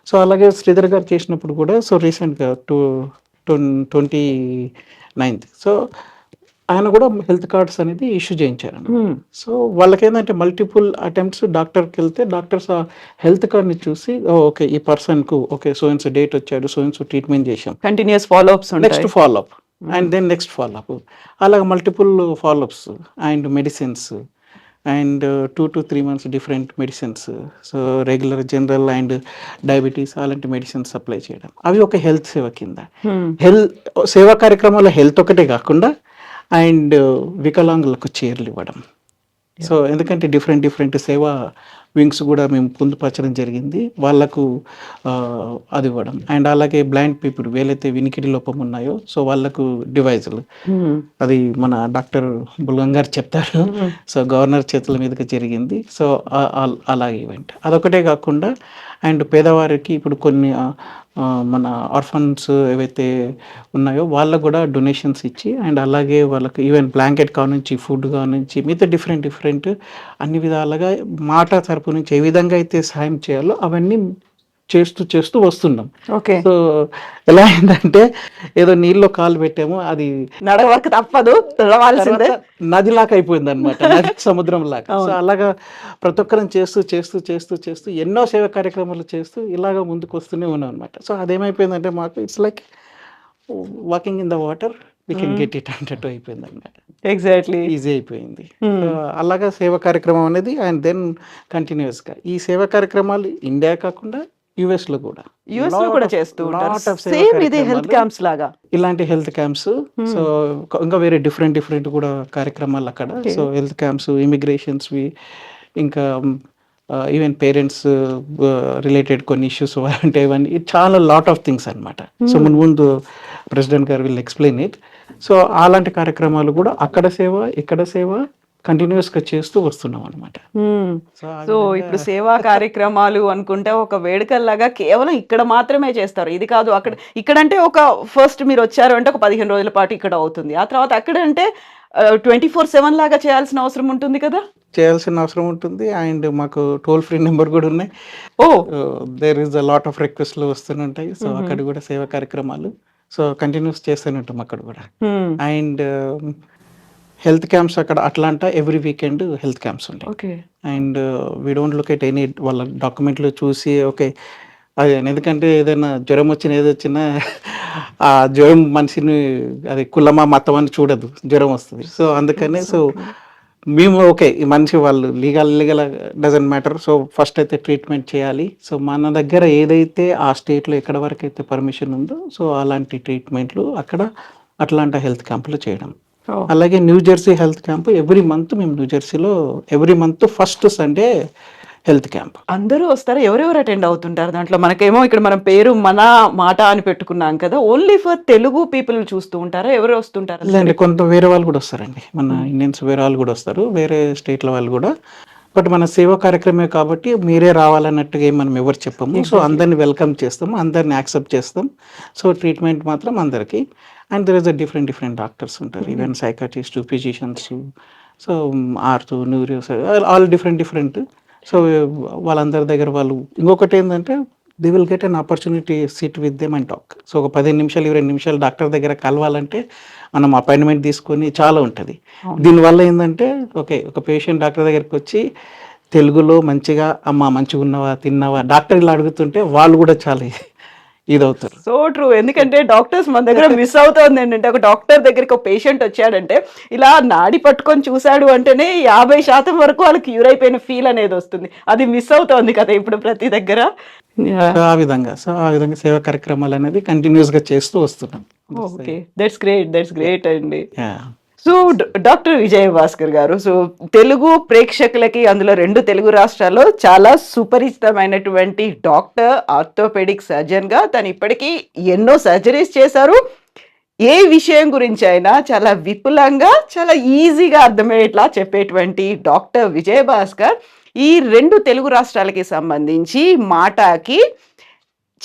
సో అలాగే శ్రీధర్ గారు చేసినప్పుడు కూడా సో రీసెంట్గా 29th సో ఆయన కూడా హెల్త్ కార్డ్స్ అనేది ఇష్యూ చేయించారు. సో వాళ్ళకి ఏంటంటే మల్టిపుల్ అటెంప్ట్స్ డాక్టర్కి వెళ్తే డాక్టర్స్ ఆ హెల్త్ కార్డ్ని చూసి ఓకే ఈ పర్సన్కు ఓకే సో డేట్ వచ్చాడు, సో ట్రీట్మెంట్ చేసాం, continuous followups, next followup and then next followup, అలాగే multiple followups and medicines and 2 to 3 months different medicines. So regular, general and diabetes అలాంటి మెడిసిన్స్ సప్లై చేయడం అవి ఒక హెల్త్ సేవ కింద. సేవా కార్యక్రమాల్లో హెల్త్ ఒకటే కాకుండా అండ్ వికలాంగులకు చైర్లు ఇవ్వడం. సో ఎందుకంటే డిఫరెంట్ సేవా వింగ్స్ కూడా మేము పొందుపరచడం జరిగింది, వాళ్ళకు అది ఇవ్వడం. అండ్ అలాగే బ్లైండ్ పీపుల్ వేలైతే వినికిడి లోపం ఉన్నాయో సో వాళ్ళకు డివైజులు, అది మన డాక్టర్ బుల్గం గారు చెప్తారు. సో గవర్నర్ చేతుల మీదుగా జరిగింది. సో అలాగే ఈవెంట్ అదొకటే కాకుండా అండ్ పేదవారికి ఇప్పుడు కొన్ని మన ఆర్ఫన్స్ ఏవైతే ఉన్నాయో వాళ్ళకు కూడా డొనేషన్స్ ఇచ్చి అండ్ అలాగే వాళ్ళకి ఈవెన్ బ్లాంకెట్ కానుంచి ఫుడ్ కానుంచి మిగతా డిఫరెంట్ అన్ని విధాలుగా మాట తరపు నుంచి ఏ విధంగా అయితే సహాయం చేయాలో అవన్నీ చేస్తూ వస్తున్నాం. ఓకే. సో ఎలా అయిందంటే ఏదో నీళ్ళలో కాలు పెట్టాము, అది నడవక తప్పదు, నడవాల్సిందే, నదిలాగా అయిపోయింది అనమాట, నది సముద్రం లాగా. సో అలాగా ప్రతి ఒక్కరం చేస్తూ ఎన్నో సేవా కార్యక్రమాలు చేస్తూ ఇలాగ ముందుకు వస్తూనే ఉన్నాం అనమాట. సో అదేమైపోయిందంటే మాకు it's like walking in the water we can get it అన్నట్టు అయిపోయింది అనమాట. ఎగ్జాక్ట్లీ. ఈజీ అయిపోయింది. అలాగా సేవా కార్యక్రమం అనేది అండ్ దెన్ కంటిన్యూస్గా ఈ సేవా కార్యక్రమాలు ఇండియా కాకుండా యుఎస్ లో కూడా చేస్తూ ఉంటారు. సేమ్ ఇదే హెల్త్ క్యాంప్స్ లాగా ఇలాంటి హెల్త్ క్యాంప్స్. సో ఇంకా వేరే డిఫరెంట్ కూడా కార్యక్రమాలు అక్కడ. సో హెల్త్ క్యాంప్స్, ఇమిగ్రేషన్స్, ఇంకా ఈవెన్ పేరెంట్స్ రిలేటెడ్ కొన్ని ఇష్యూస్ అంటే ఇవన్నీ చాలా లాట్ ఆఫ్ థింగ్స్ అనమాట. సో ముందు ప్రెసిడెంట్ గారు విల్ ఎక్స్ప్లెయిన్ ఇట్. సో అలాంటి కార్యక్రమాలు కూడా అక్కడ సేవ, ఇక్కడ సేవ కంటిన్యూస్గా చేస్తూ వస్తున్నాం అనమాట. సో ఇప్పుడు సేవా కార్యక్రమాలు అనుకుంటే ఒక వేడుకల్లాగా కేవలం ఇక్కడ మాత్రమే చేస్తారు, ఇది కాదు అక్కడ. ఇక్కడంటే ఒక ఫస్ట్ మీరు వచ్చారు అంటే ఒక 15 రోజుల పాటు ఇక్కడ అవుతుంది, ఆ తర్వాత అక్కడ అంటే 24/7 లాగా చేయాల్సిన అవసరం ఉంటుంది కదా. చేయాల్సిన అవసరం ఉంటుంది. అండ్ మాకు టోల్ ఫ్రీ నెంబర్ కూడా ఉన్నాయి. Oh there is a lot of రిక్వెస్ట్లు వస్తుంటాయి. సో అక్కడ కూడా సేవా కార్యక్రమాలు సో కంటిన్యూస్ చేస్తూనే ఉంటాం అక్కడ కూడా. అండ్ హెల్త్ క్యాంప్స్ అక్కడ Atlanta every weekend health camps ఉంటాయి. Okay. And we don't look at any వాళ్ళ డాక్యుమెంట్లు చూసి ఓకే అది ఎందుకంటే ఏదైనా జ్వరం వచ్చినా ఏది వచ్చినా ఆ జ్వరం మనిషిని అది కులమా మతం అని చూడదు, జ్వరం వస్తుంది. సో అందుకనే సో మేము ఓకే ఈ మనిషి వాళ్ళు legal doesn't matter. So first అయితే ట్రీట్మెంట్ చేయాలి. సో మన దగ్గర ఏదైతే ఆ స్టేట్లో ఎక్కడ వరకు అయితే పర్మిషన్ ఉందో సో అలాంటి ట్రీట్మెంట్లు అక్కడ అట్లాంటి హెల్త్ క్యాంపులు చేయడం. అలాగే New Jersey health camp every month మేము న్యూ జెర్సీలో every month first Sunday health camp. అందరూ వస్తారా? ఎవరెవరు అటెండ్ అవుతుంటారు దాంట్లో? మనకేమో ఇక్కడ మనం పేరు మన మాట అని పెట్టుకున్నాం కదా, ఓన్లీ ఫర్ తెలుగు పీపుల్ చూస్తూ ఉంటారా? ఎవరు వస్తుంటారు? లేదండి, కొంత వేరే వాళ్ళు కూడా వస్తారండి. మన ఇండియన్స్ వేరే వాళ్ళు కూడా వస్తారు, వేరే స్టేట్ల వాళ్ళు కూడా. బట్ మన సేవా కార్యక్రమే కాబట్టి మీరే రావాలన్నట్టుగా మనం ఎవరు చెప్పము. సో అందరిని వెల్కమ్ చేస్తాము, అందరిని యాక్సెప్ట్ చేస్తాం. సో ట్రీట్మెంట్ మాత్రం అందరికీ. And there is a different doctors ఉంటారు, even psychiatrist, physicians, so ortho, neuro, all different. So వాళ్ళందరి దగ్గర వాళ్ళు ఇంకొకటి ఏంటంటే they will get an opportunity sit with them and talk. So ఒక 15 నిమిషాలు 20 నిమిషాలు డాక్టర్ దగ్గర కలవాలంటే మనం అపాయింట్మెంట్ తీసుకొని చాలా ఉంటుంది. దీనివల్ల ఏంటంటే ఓకే ఒక పేషెంట్ డాక్టర్ దగ్గరికి వచ్చి తెలుగులో మంచిగా అమ్మ మంచిగా ఉన్నావా, తిన్నావా, డాక్టర్ ఇలా అడుగుతుంటే వాళ్ళు కూడా చాలా ఇదవుతారు. So true. ఎందుకంటే డాక్టర్స్ మన దగ్గర మిస్ అవుతుంది ఏంటంటే, ఒక డాక్టర్ దగ్గరికి ఒక పేషెంట్ వచ్చాడంటే ఇలా నాడి పట్టుకొని చూశాడు అంటేనే 50% వరకు వాళ్ళకి క్యూర్ అయిపోయిన ఫీల్ అనేది వస్తుంది. అది మిస్ అవుతోంది కదా ఇప్పుడు ప్రతి దగ్గర. సో ఆ విధంగా సేవా కార్యక్రమాలు అనేది కంటిన్యూస్ గా చేస్తూ వస్తున్నాం. ఓకే, దట్స్ గ్రేట్ అండి. సో డాక్టర్ విజయ భాస్కర్ గారు, సో తెలుగు ప్రేక్షకులకి అందులో 2 తెలుగు రాష్ట్రాల్లో చాలా సుపరిచితమైనటువంటి డాక్టర్, ఆర్థోపెడిక్ సర్జన్గా తను ఇప్పటికీ ఎన్నో సర్జరీస్ చేశారు. ఏ విషయం గురించి అయినా చాలా విపులంగా చాలా ఈజీగా అర్థమయ్యేట్లా చెప్పేటువంటి డాక్టర్ విజయ భాస్కర్ ఈ 2 తెలుగు రాష్ట్రాలకి సంబంధించి మాటాకి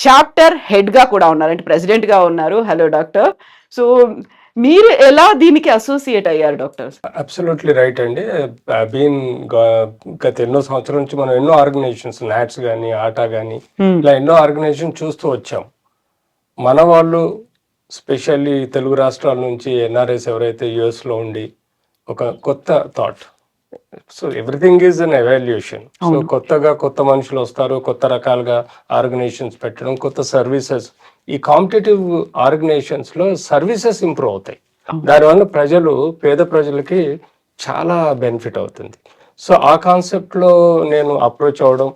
చాప్టర్ హెడ్గా కూడా ఉన్నారు, అంటే ప్రెసిడెంట్గా ఉన్నారు. Hello doctor. సో మీరు ఎలా దీనికి అసోసియేట్ అయ్యారు డాక్టర్? అబ్సల్యూట్లీ రైట్ అండి. బీన్ గత ఎన్నో సంవత్సరాల నుంచి మనం ఎన్నో ఆర్గనైజేషన్స్, నాట్స్ కానీ, ఆటా కానీ, ఇలా ఎన్నో ఆర్గనైజేషన్ చూస్తూ వచ్చాం. మన వాళ్ళు స్పెషల్లీ తెలుగు రాష్ట్రాల నుంచి ఎన్ఆర్ఎస్ ఎవరైతే యుఎస్లో ఉండి ఒక కొత్త thought, so everything is an evaluation. So కొత్త మనుషులు వస్తారు, కొత్త రకాలుగా ఆర్గనైజేషన్స్ పెట్టడం, కొత్త సర్వీసెస్. ఈ కాంపిటేటివ్ ఆర్గనైజేషన్స్ లో సర్వీసెస్ ఇంప్రూవ్ అవుతాయి. దానివల్ల పేద ప్రజలకి చాలా బెనిఫిట్ అవుతుంది. సో ఆ కాన్సెప్ట్ లో నేను అప్రోచ్ అవడం,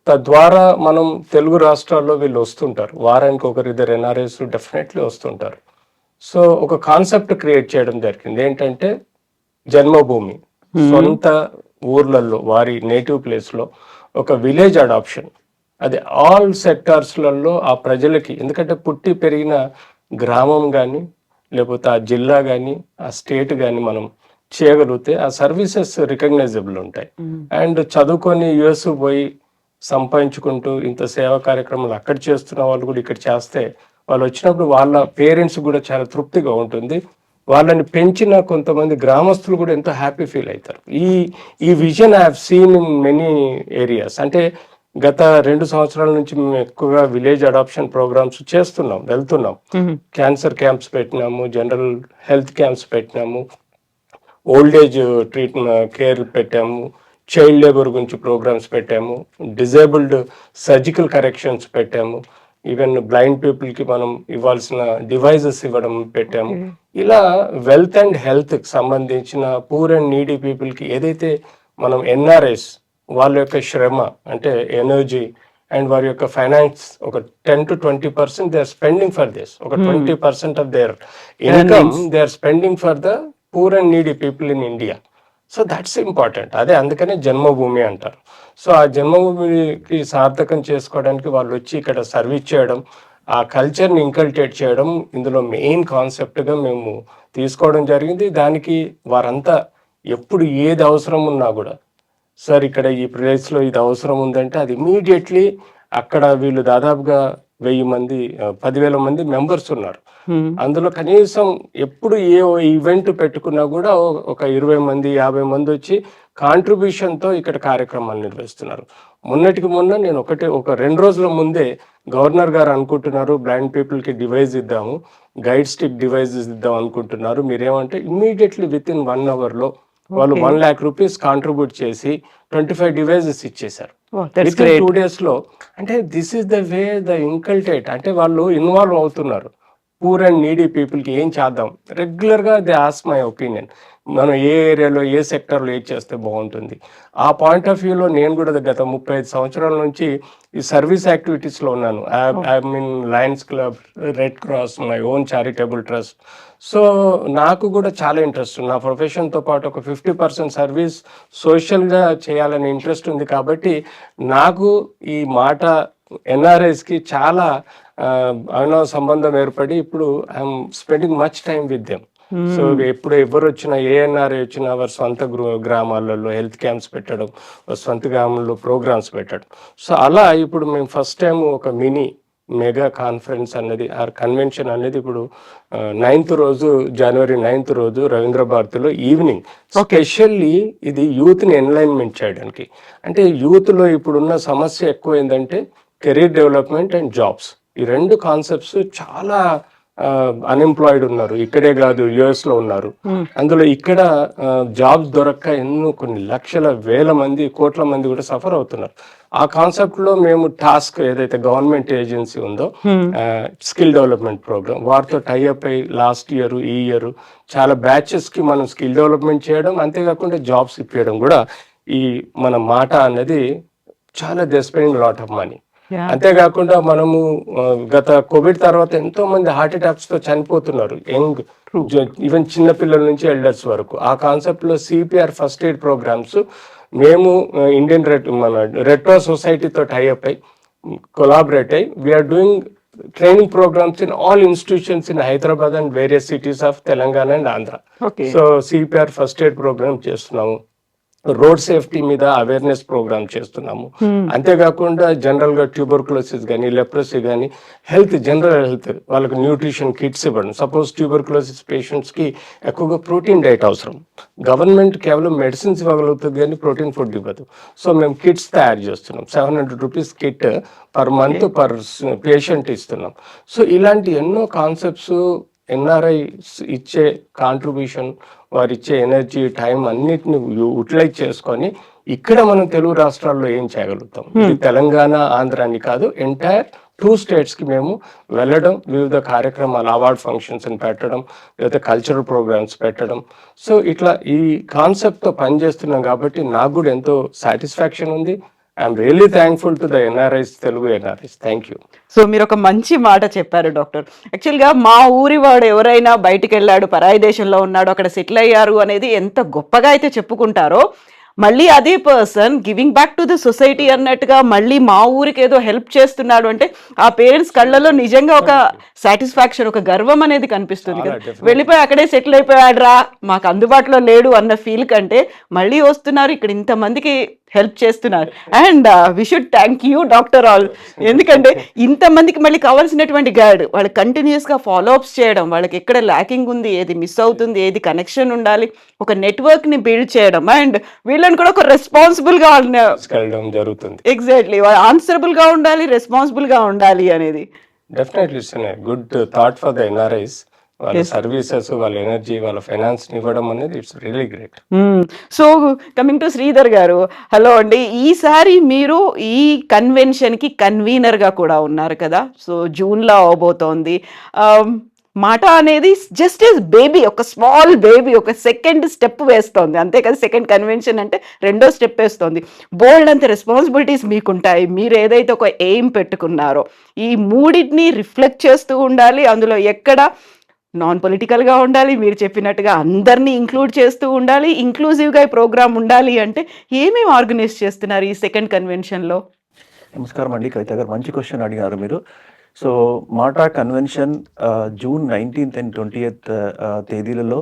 తద్వారా మనం తెలుగు రాష్ట్రాల్లో వీళ్ళు వస్తుంటారు, వారానికి ఒకరిద్దరు ఎన్ఆర్ఎస్ డెఫినెట్లీ వస్తుంటారు. సో ఒక కాన్సెప్ట్ క్రియేట్ చేయడం జరిగింది. ఏంటంటే జన్మభూమి, సొంత ఊర్లలో వారి నేటివ్ ప్లేస్ లో ఒక విలేజ్ అడాప్షన్. అది ఆల్ సెక్టార్స్లలో ఆ ప్రజలకి, ఎందుకంటే పుట్టి పెరిగిన గ్రామం కానీ లేకపోతే ఆ జిల్లా కానీ ఆ స్టేట్ కానీ మనం చేయగలిగితే ఆ సర్వీసెస్ రికగ్నైజబుల్ ఉంటాయి. అండ్ చదువుకొని యుఎస్ పోయి సంపాదించుకుంటూ ఇంత సేవా కార్యక్రమాలు అక్కడ చేస్తున్న వాళ్ళు కూడా ఇక్కడ చేస్తే వాళ్ళు వచ్చినప్పుడు వాళ్ళ పేరెంట్స్ కూడా చాలా తృప్తిగా ఉంటుంది. వాళ్ళని పెంచిన కొంతమంది గ్రామస్తులు కూడా ఎంతో హ్యాపీ ఫీల్ అవుతారు. ఈ vision I have seen in many areas. అంటే గత 2 సంవత్సరాల నుంచి మేము ఎక్కువగా విలేజ్ అడాప్షన్ ప్రోగ్రామ్స్ చేస్తున్నాం, వెళ్తున్నాం. క్యాన్సర్ క్యాంప్స్ పెట్టినాము, జనరల్ హెల్త్ క్యాంప్స్ పెట్టినాము, ఓల్డ్ ఏజ్ ట్రీట్మెంట్ కేర్ పెట్టాము, చైల్డ్ లేబర్ గురించి ప్రోగ్రామ్స్ పెట్టాము, డిజేబుల్డ్ సర్జికల్ కరెక్షన్స్ పెట్టాము, ఈవెన్ బ్లైండ్ పీపుల్ కి మనం ఇవ్వాల్సిన డివైజెస్ ఇవ్వడం పెట్టాము. ఇలా వెల్త్ అండ్ హెల్త్ కి సంబంధించిన పూర్ అండ్ నీడీ పీపుల్ కి ఏదైతే మనం ఎన్ఆర్ఎస్ వాళ్ళ యొక్క శ్రమ అంటే ఎనర్జీ అండ్ వారి యొక్క ఫైనాన్స్ ఒక 10 to 20% they are spending for this. ఒక 20% of their income they are spending for the poor and needy people in India. So that's important. అదే అందుకనే జన్మభూమి అంటారు. సో ఆ జన్మభూమికి సార్థకం చేసుకోవడానికి వాళ్ళు వచ్చి ఇక్కడ సర్వీస్ చేయడం, ఆ కల్చర్ని ఇంకల్టేట్ చేయడం ఇందులో మెయిన్ కాన్సెప్ట్గా మేము తీసుకోవడం జరిగింది. దానికి వారంతా ఎప్పుడు ఏది అవసరం ఉన్నా కూడా సార్ ఇక్కడ ఈ ప్లేస్లో ఇది అవసరం ఉందంటే అది ఇమీడియట్లీ అక్కడ వీళ్ళు దాదాపుగా 1000 మంది 10,000 మంది మెంబర్స్ ఉన్నారు. అందులో కనీసం ఎప్పుడు ఏ ఈవెంట్ పెట్టుకున్నా కూడా ఒక 20 మంది 50 మంది వచ్చి కాంట్రిబ్యూషన్తో ఇక్కడ కార్యక్రమాలు నిర్వహిస్తున్నారు. మొన్నటికి మొన్న నేను ఒక 2 రోజుల ముందే గవర్నర్ గారు అనుకుంటున్నారు బ్లైండ్ పీపుల్కి డివైజ్ ఇద్దాము, గైడ్ స్టిక్ డివైజెస్ ఇద్దాం అనుకుంటున్నారు. మీరేమంటే ఇమ్మీడియట్లీ విత్ ఇన్ 1 hourలో వాళ్ళు 1 lakh rupees కాంట్రిబ్యూట్ చేసి 25 డివైజెస్ ఇచ్చేశారు. విత్ ఇన్ 2 days లో. అంటే this is the way the ఇన్కల్టేట్, అంటే వాళ్ళు ఇన్వాల్వ్ అవుతున్నారు. పూర్ అండ్ నీడీ పీపుల్కి ఏం చేద్దాం, రెగ్యులర్గా దే ఆస్క్ మై ఒపీనియన్, మనం ఏ ఏరియాలో ఏ సెక్టర్లో ఏది చేస్తే బాగుంటుంది. ఆ పాయింట్ ఆఫ్ వ్యూలో నేను కూడా గత 35 సంవత్సరాల నుంచి ఈ సర్వీస్ యాక్టివిటీస్లో ఉన్నాను. I mean Lions club, red cross, my own charitable trust. So నాకు కూడా చాలా ఇంట్రెస్ట్, నా ప్రొఫెషన్తో పాటు ఒక 50% సర్వీస్ సోషల్గా చేయాలని ఇంట్రెస్ట్ ఉంది. కాబట్టి నాకు ఈ మాట ఎన్ఆర్ఐస్కి చాలా అవినావ సంబంధం ఏర్పడి ఇప్పుడు I'm spending much time with them. So ఎప్పుడు ఎవరు వచ్చినా, ఏఎన్ఆర్ఐ వచ్చినా వారి సొంత గ్రామాలలో హెల్త్ క్యాంప్స్ పెట్టడం, సొంత గ్రామంలో ప్రోగ్రామ్స్ పెట్టడం. సో అలా ఇప్పుడు మేము ఫస్ట్ టైం ఒక మినీ మెగా కాన్ఫరెన్స్ అన్నది కన్వెన్షన్ అనేది ఇప్పుడు 9th రోజు, January 9th రోజు రవీంద్ర భారతిలో ఈవినింగ్, స్పెషల్లీ ఇది యూత్ని ఎన్లైన్మెంట్ చేయడానికి. అంటే యూత్లో ఇప్పుడున్న సమస్య ఎక్కువ ఏంటంటే కెరీర్ డెవలప్మెంట్ అండ్ జాబ్స్. ఈ 2 కాన్సెప్ట్స్ చాలా అన్ఎంప్లాయిడ్ ఉన్నారు. ఇక్కడే కాదు, యుఎస్లో ఉన్నారు. అందులో ఇక్కడ జాబ్స్ దొరక్క కొన్ని లక్షల వేల మంది, కోట్ల మంది కూడా సఫర్ అవుతున్నారు. ఆ కాన్సెప్ట్లో మేము టాస్క్ ఏదైతే గవర్నమెంట్ ఏజెన్సీ ఉందో స్కిల్ డెవలప్మెంట్ ప్రోగ్రామ్, వారితో టైఅప్ అయ్యి లాస్ట్ ఇయర్ ఈ ఇయర్ చాలా బ్యాచెస్కి మనం స్కిల్ డెవలప్మెంట్ చేయడం, అంతేకాకుండా జాబ్స్ ఇప్పించడం కూడా ఈ మన మాట అన్నది చాలా they spending lot of money. అంతేకాకుండా మనము గత కోవిడ్ తర్వాత ఎంతో మంది హార్ట్ అటాక్స్ తో చనిపోతున్నారు, యంగ్, ఈవెన్ చిన్న పిల్లల నుంచి ఎల్డర్స్ వరకు. ఆ కాన్సెప్ట్ లో సిపిఆర్ ఫస్ట్ ఎయిడ్ ప్రోగ్రామ్స్ మేము ఇండియన్ రెడ్ క్రాస్ సొసైటీతో టైఅప్ అయ్యి కొలాబరేట్ అయ్యి we are doing training programs in all institutions in Hyderabad and various cities of Telangana and Andhra. So CPR first aid program చేస్తున్నాము, రోడ్ సేఫ్టీ మీద awareness program చేస్తున్నాము. అంతేకాకుండా general గా tuberculosis కానీ, లెప్రసీ కానీ, హెల్త్, జనరల్ హెల్త్ వాళ్ళకి న్యూట్రిషన్ కిట్స్ ఇవ్వడం. సపోజ్ ట్యూబర్కులోసిస్ పేషెంట్స్ కి ఎక్కువగా ప్రోటీన్ డైట్ అవసరం. గవర్నమెంట్ కేవలం మెడిసిన్స్ ఇవ్వగలుగుతుంది కానీ ప్రోటీన్ ఫుడ్ ఇవ్వదు. సో మేము కిట్స్ తయారు చేస్తున్నాం. 700 rupees kit per month per patient ఇస్తున్నాం. సో ఇలాంటి ఎన్నో కాన్సెప్ట్స్ ఎన్ఆర్ఐ ఇచ్చే కాంట్రిబ్యూషన్, వారు ఇచ్చే ఎనర్జీ, టైం అన్నిటిని యూటిలైజ్ చేసుకొని ఇక్కడ మనం తెలుగు రాష్ట్రాల్లో ఏం చేయగలుగుతాం. ఇది తెలంగాణ, ఆంధ్ర అని కాదు, ఎంటైర్ 2 states కి మేము వెళ్ళడం, వివిధ కార్యక్రమాలు, అవార్డ్ ఫంక్షన్స్ పెట్టడం, లేకపోతే కల్చరల్ ప్రోగ్రామ్స్ పెట్టడం. సో ఇట్లా ఈ కాన్సెప్ట్తో పనిచేస్తున్నాం కాబట్టి నాకు కూడా ఎంతో సాటిస్ఫాక్షన్ ఉంది. I'm really thankful to the NRIs, Telugu NRIs. Thank you. So మీరు ఒక మంచి మాట చెప్పారు డాక్టర్. యాక్చువల్గా మా ఊరి వాడు ఎవరైనా బయటికి వెళ్ళాడు, పరాయి దేశంలో ఉన్నాడు, అక్కడ సెటిల్ అయ్యారు అనేది ఎంత గొప్పగా అయితే చెప్పుకుంటారో, మళ్ళీ అదే person giving back to the society అన్నట్టుగా మళ్ళీ మా ఊరికి ఏదో హెల్ప్ చేస్తున్నాడు అంటే ఆ పేరెంట్స్ కళ్ళలో నిజంగా ఒక సాటిస్ఫాక్షన్, ఒక గర్వం అనేది కనిపిస్తుంది కదా. వెళ్ళిపోయి అక్కడే సెటిల్ అయిపోయాడు రా, మాకు అందుబాటులో లేడు అన్న ఫీల్ కంటే మళ్ళీ వస్తున్నారు, ఇక్కడ ఇంతమందికి హెల్ప్ చేస్తున్నారు. And we should thank you doctor all. ఎందుకంటే ఇంతమందికి మళ్ళీ కావాల్సినటువంటి గైడ్ వాళ్ళు కంటిన్యూస్గా ఫాలోఅప్స్ చేయడం, వాళ్ళకి ఎక్కడ ల్యాకింగ్ ఉంది, ఏది మిస్ అవుతుంది, ఏది కనెక్షన్ ఉండాలి, ఒక నెట్వర్క్ని బిల్డ్ చేయడం, అండ్ వీళ్ళని కూడా ఒక రెస్పాన్సిబుల్గా జరుగుతుంది. ఎగ్జాక్ట్లీ, వాళ్ళు ఆన్సరబుల్గా ఉండాలి, రెస్పాన్సిబుల్గా ఉండాలి అనేది. Definitely it's good thought for the NRIs. వాళ్ళ సర్వీసెస్, వాళ్ళ ఎనర్జీ, వాళ్ళ ఫైనాన్స్ ఇవ్వడం అనేది it's really great. So coming to Sridhar గారు, హలో అండి. ఈసారి మీరు ఈ కన్వెన్షన్కి కన్వీనర్గా కూడా ఉన్నారు కదా. సో జూన్లో అవబోతోంది. మాట అనేది జస్ట్ ఈజ్ బేబీ, ఒక స్మాల్ బేబీ, ఒక సెకండ్ స్టెప్ వేస్తోంది అంతే కదా. సెకండ్ కన్వెన్షన్ అంటే 2వ స్టెప్ వేస్తోంది. బోల్డ్ అంత రెస్పాన్సిబిలిటీస్ మీకుంటాయి. మీరు ఏదైతే ఒక ఎయిమ్ పెట్టుకున్నారో ఈ మూడింటిని రిఫ్లెక్ట్ చేస్తూ ఉండాలి. అందులో ఎక్కడ నాన్ పొలిటికల్గా ఉండాలి, మీరు చెప్పినట్టుగా అందరినీ ఇంక్లూడ్ చేస్తూ ఉండాలి, ఇంక్లూజివ్గా ఈ ప్రోగ్రామ్ ఉండాలి. అంటే ఏమేమి ఆర్గనైజ్ చేస్తున్నారు ఈ సెకండ్ కన్వెన్షన్లో? నమస్కారం అండి కవిత గారు, మంచి క్వశ్చన్ అడిగారు మీరు. సో మాటా convention June 19th and 20th తేదీలలో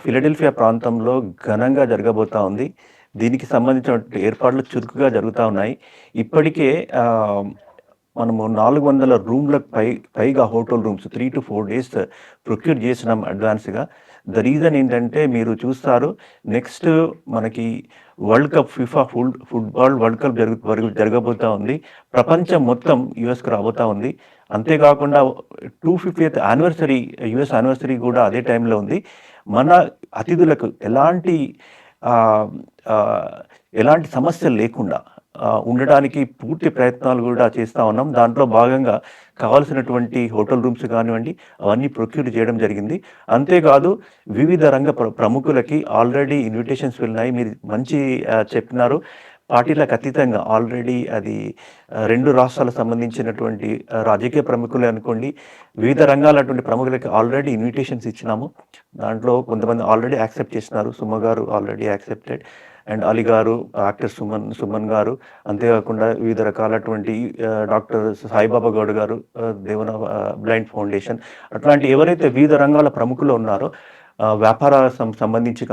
ఫిలడెల్ఫియా ప్రాంతంలో ఘనంగా జరగబోతా ఉంది. దీనికి సంబంధించిన ఏర్పాట్లు చురుకుగా జరుగుతూ ఉన్నాయి. ఇప్పటికే మనము 400 రూమ్లకు పైగా hotel rooms 3 to 4 days procure చేసినాం అడ్వాన్స్గా. ద రీజన్ ఏంటంటే మీరు చూస్తారు, నెక్స్ట్ మనకి world cup FIFA football world cup జరగబోతా ఉంది. ప్రపంచం మొత్తం యుఎస్కి రాబోతా ఉంది. అంతేకాకుండా 250th యానివర్సరీ యుఎస్ యానివర్సరీ కూడా అదే టైంలో ఉంది. మన అతిథులకు ఎలాంటి సమస్యలు లేకుండా ఉండడానికి పూర్తి ప్రయత్నాలు కూడా చేస్తూ ఉన్నాం. దాంట్లో భాగంగా కావాల్సినటువంటి హోటల్ రూమ్స్ కానివ్వండి అవన్నీ ప్రొక్యూర్ చేయడం జరిగింది. అంతేకాదు వివిధ రంగ ప్రముఖులకి ఆల్రెడీ ఇన్విటేషన్స్ వెళ్ళినాయి. మీరు మంచి చెప్పినారు, పార్టీలకు అతీతంగా ఆల్రెడీ అది 2 రాష్ట్రాలకు సంబంధించినటువంటి రాజకీయ ప్రముఖులే అనుకోండి, వివిధ రంగాలటువంటి ప్రముఖులకి ఆల్రెడీ ఇన్విటేషన్స్ ఇచ్చినాము. దాంట్లో కొంతమంది ఆల్రెడీ యాక్సెప్ట్ చేసినారు. సుమ గారు ఆల్రెడీ యాక్సెప్టెడ్, అండ్ అలీ గారు, యాక్టర్ సుమన్ గారు, అంతేకాకుండా వివిధ రకాలటువంటి డాక్టర్ సాయిబాబా గౌడ్ గారు, దేవన బ్లైండ్ ఫౌండేషన్, అట్లాంటి ఎవరైతే వివిధ రంగాల ప్రముఖులు ఉన్నారో వ్యాపార సంబంధించి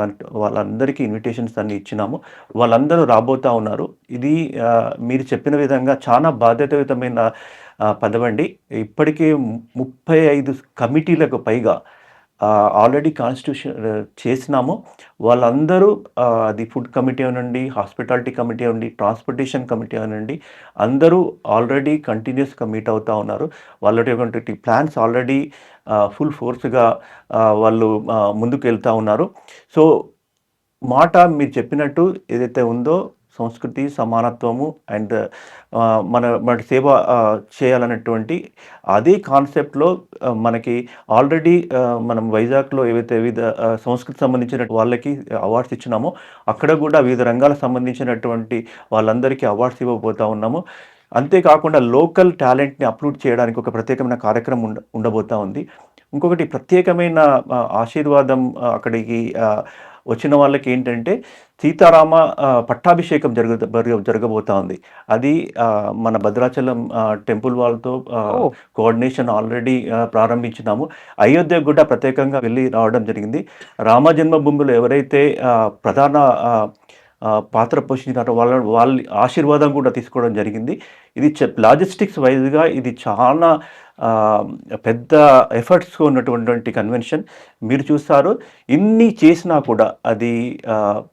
వాళ్ళందరికీ ఇన్విటేషన్స్ అన్ని ఇచ్చినాము. వాళ్ళందరూ రాబోతా ఉన్నారు. ఇది మీరు చెప్పిన విధంగా చాలా బాధ్యతాయుతమైన పదవండి. ఇప్పటికే 35 కమిటీలకు పైగా ఆల్రెడీ కాన్స్టిట్యూషన్ చేసినాము. వాళ్ళందరూ అది ఫుడ్ కమిటీ అనండి, హాస్పిటాలిటీ కమిటీ అనండి, ట్రాన్స్పోర్టేషన్ కమిటీ అనండి, అందరూ ఆల్రెడీ కంటిన్యూస్గా మీట్ అవుతూ ఉన్నారు. వాళ్ళటువంటి ప్లాన్స్ ఆల్రెడీ ఫుల్ ఫోర్స్గా వాళ్ళు ముందుకు వెళ్తూ ఉన్నారు. సో మాట మీరు చెప్పినట్టు ఏదైతే ఉందో సంస్కృతి, సమానత్వము అండ్ మన సేవ చేయాలన్నటువంటి అదే కాన్సెప్ట్లో మనకి ఆల్రెడీ మనం వైజాగ్లో ఏవైతే వివిధ సంస్కృతి సంబంధించిన వాళ్ళకి అవార్డ్స్ ఇచ్చినామో అక్కడ కూడా వివిధ రంగాలకు సంబంధించినటువంటి వాళ్ళందరికీ అవార్డ్స్ ఇవ్వబోతూ ఉన్నాము. అంతేకాకుండా లోకల్ టాలెంట్ని అప్లోడ్ చేయడానికి ఒక ప్రత్యేకమైన కార్యక్రమం ఉండబోతూ ఉంది. ఇంకొకటి ప్రత్యేకమైన ఆశీర్వాదం అక్కడికి వచ్చిన వాళ్ళకి ఏంటంటే సీతారామ పట్టాభిషేకం జరగబోతా ఉంది. అది మన భద్రాచలం టెంపుల్ వాళ్ళతో కోఆర్డినేషన్ ఆల్రెడీ ప్రారంభించినాము. అయోధ్యకు కూడా ప్రత్యేకంగా వెళ్ళి రావడం జరిగింది. రామ జన్మభూమిలో ఎవరైతే ప్రధాన పాత్ర పోషించినారో వాళ్ళ ఆశీర్వాదం కూడా తీసుకోవడం జరిగింది. ఇది లాజిస్టిక్స్ వైజ్గా ఇది చాలా పెద్ద ఎఫర్ట్స్ ఉన్నటువంటి కన్వెన్షన్. మీరు చూస్తారు, ఇన్ని చేసినా కూడా అది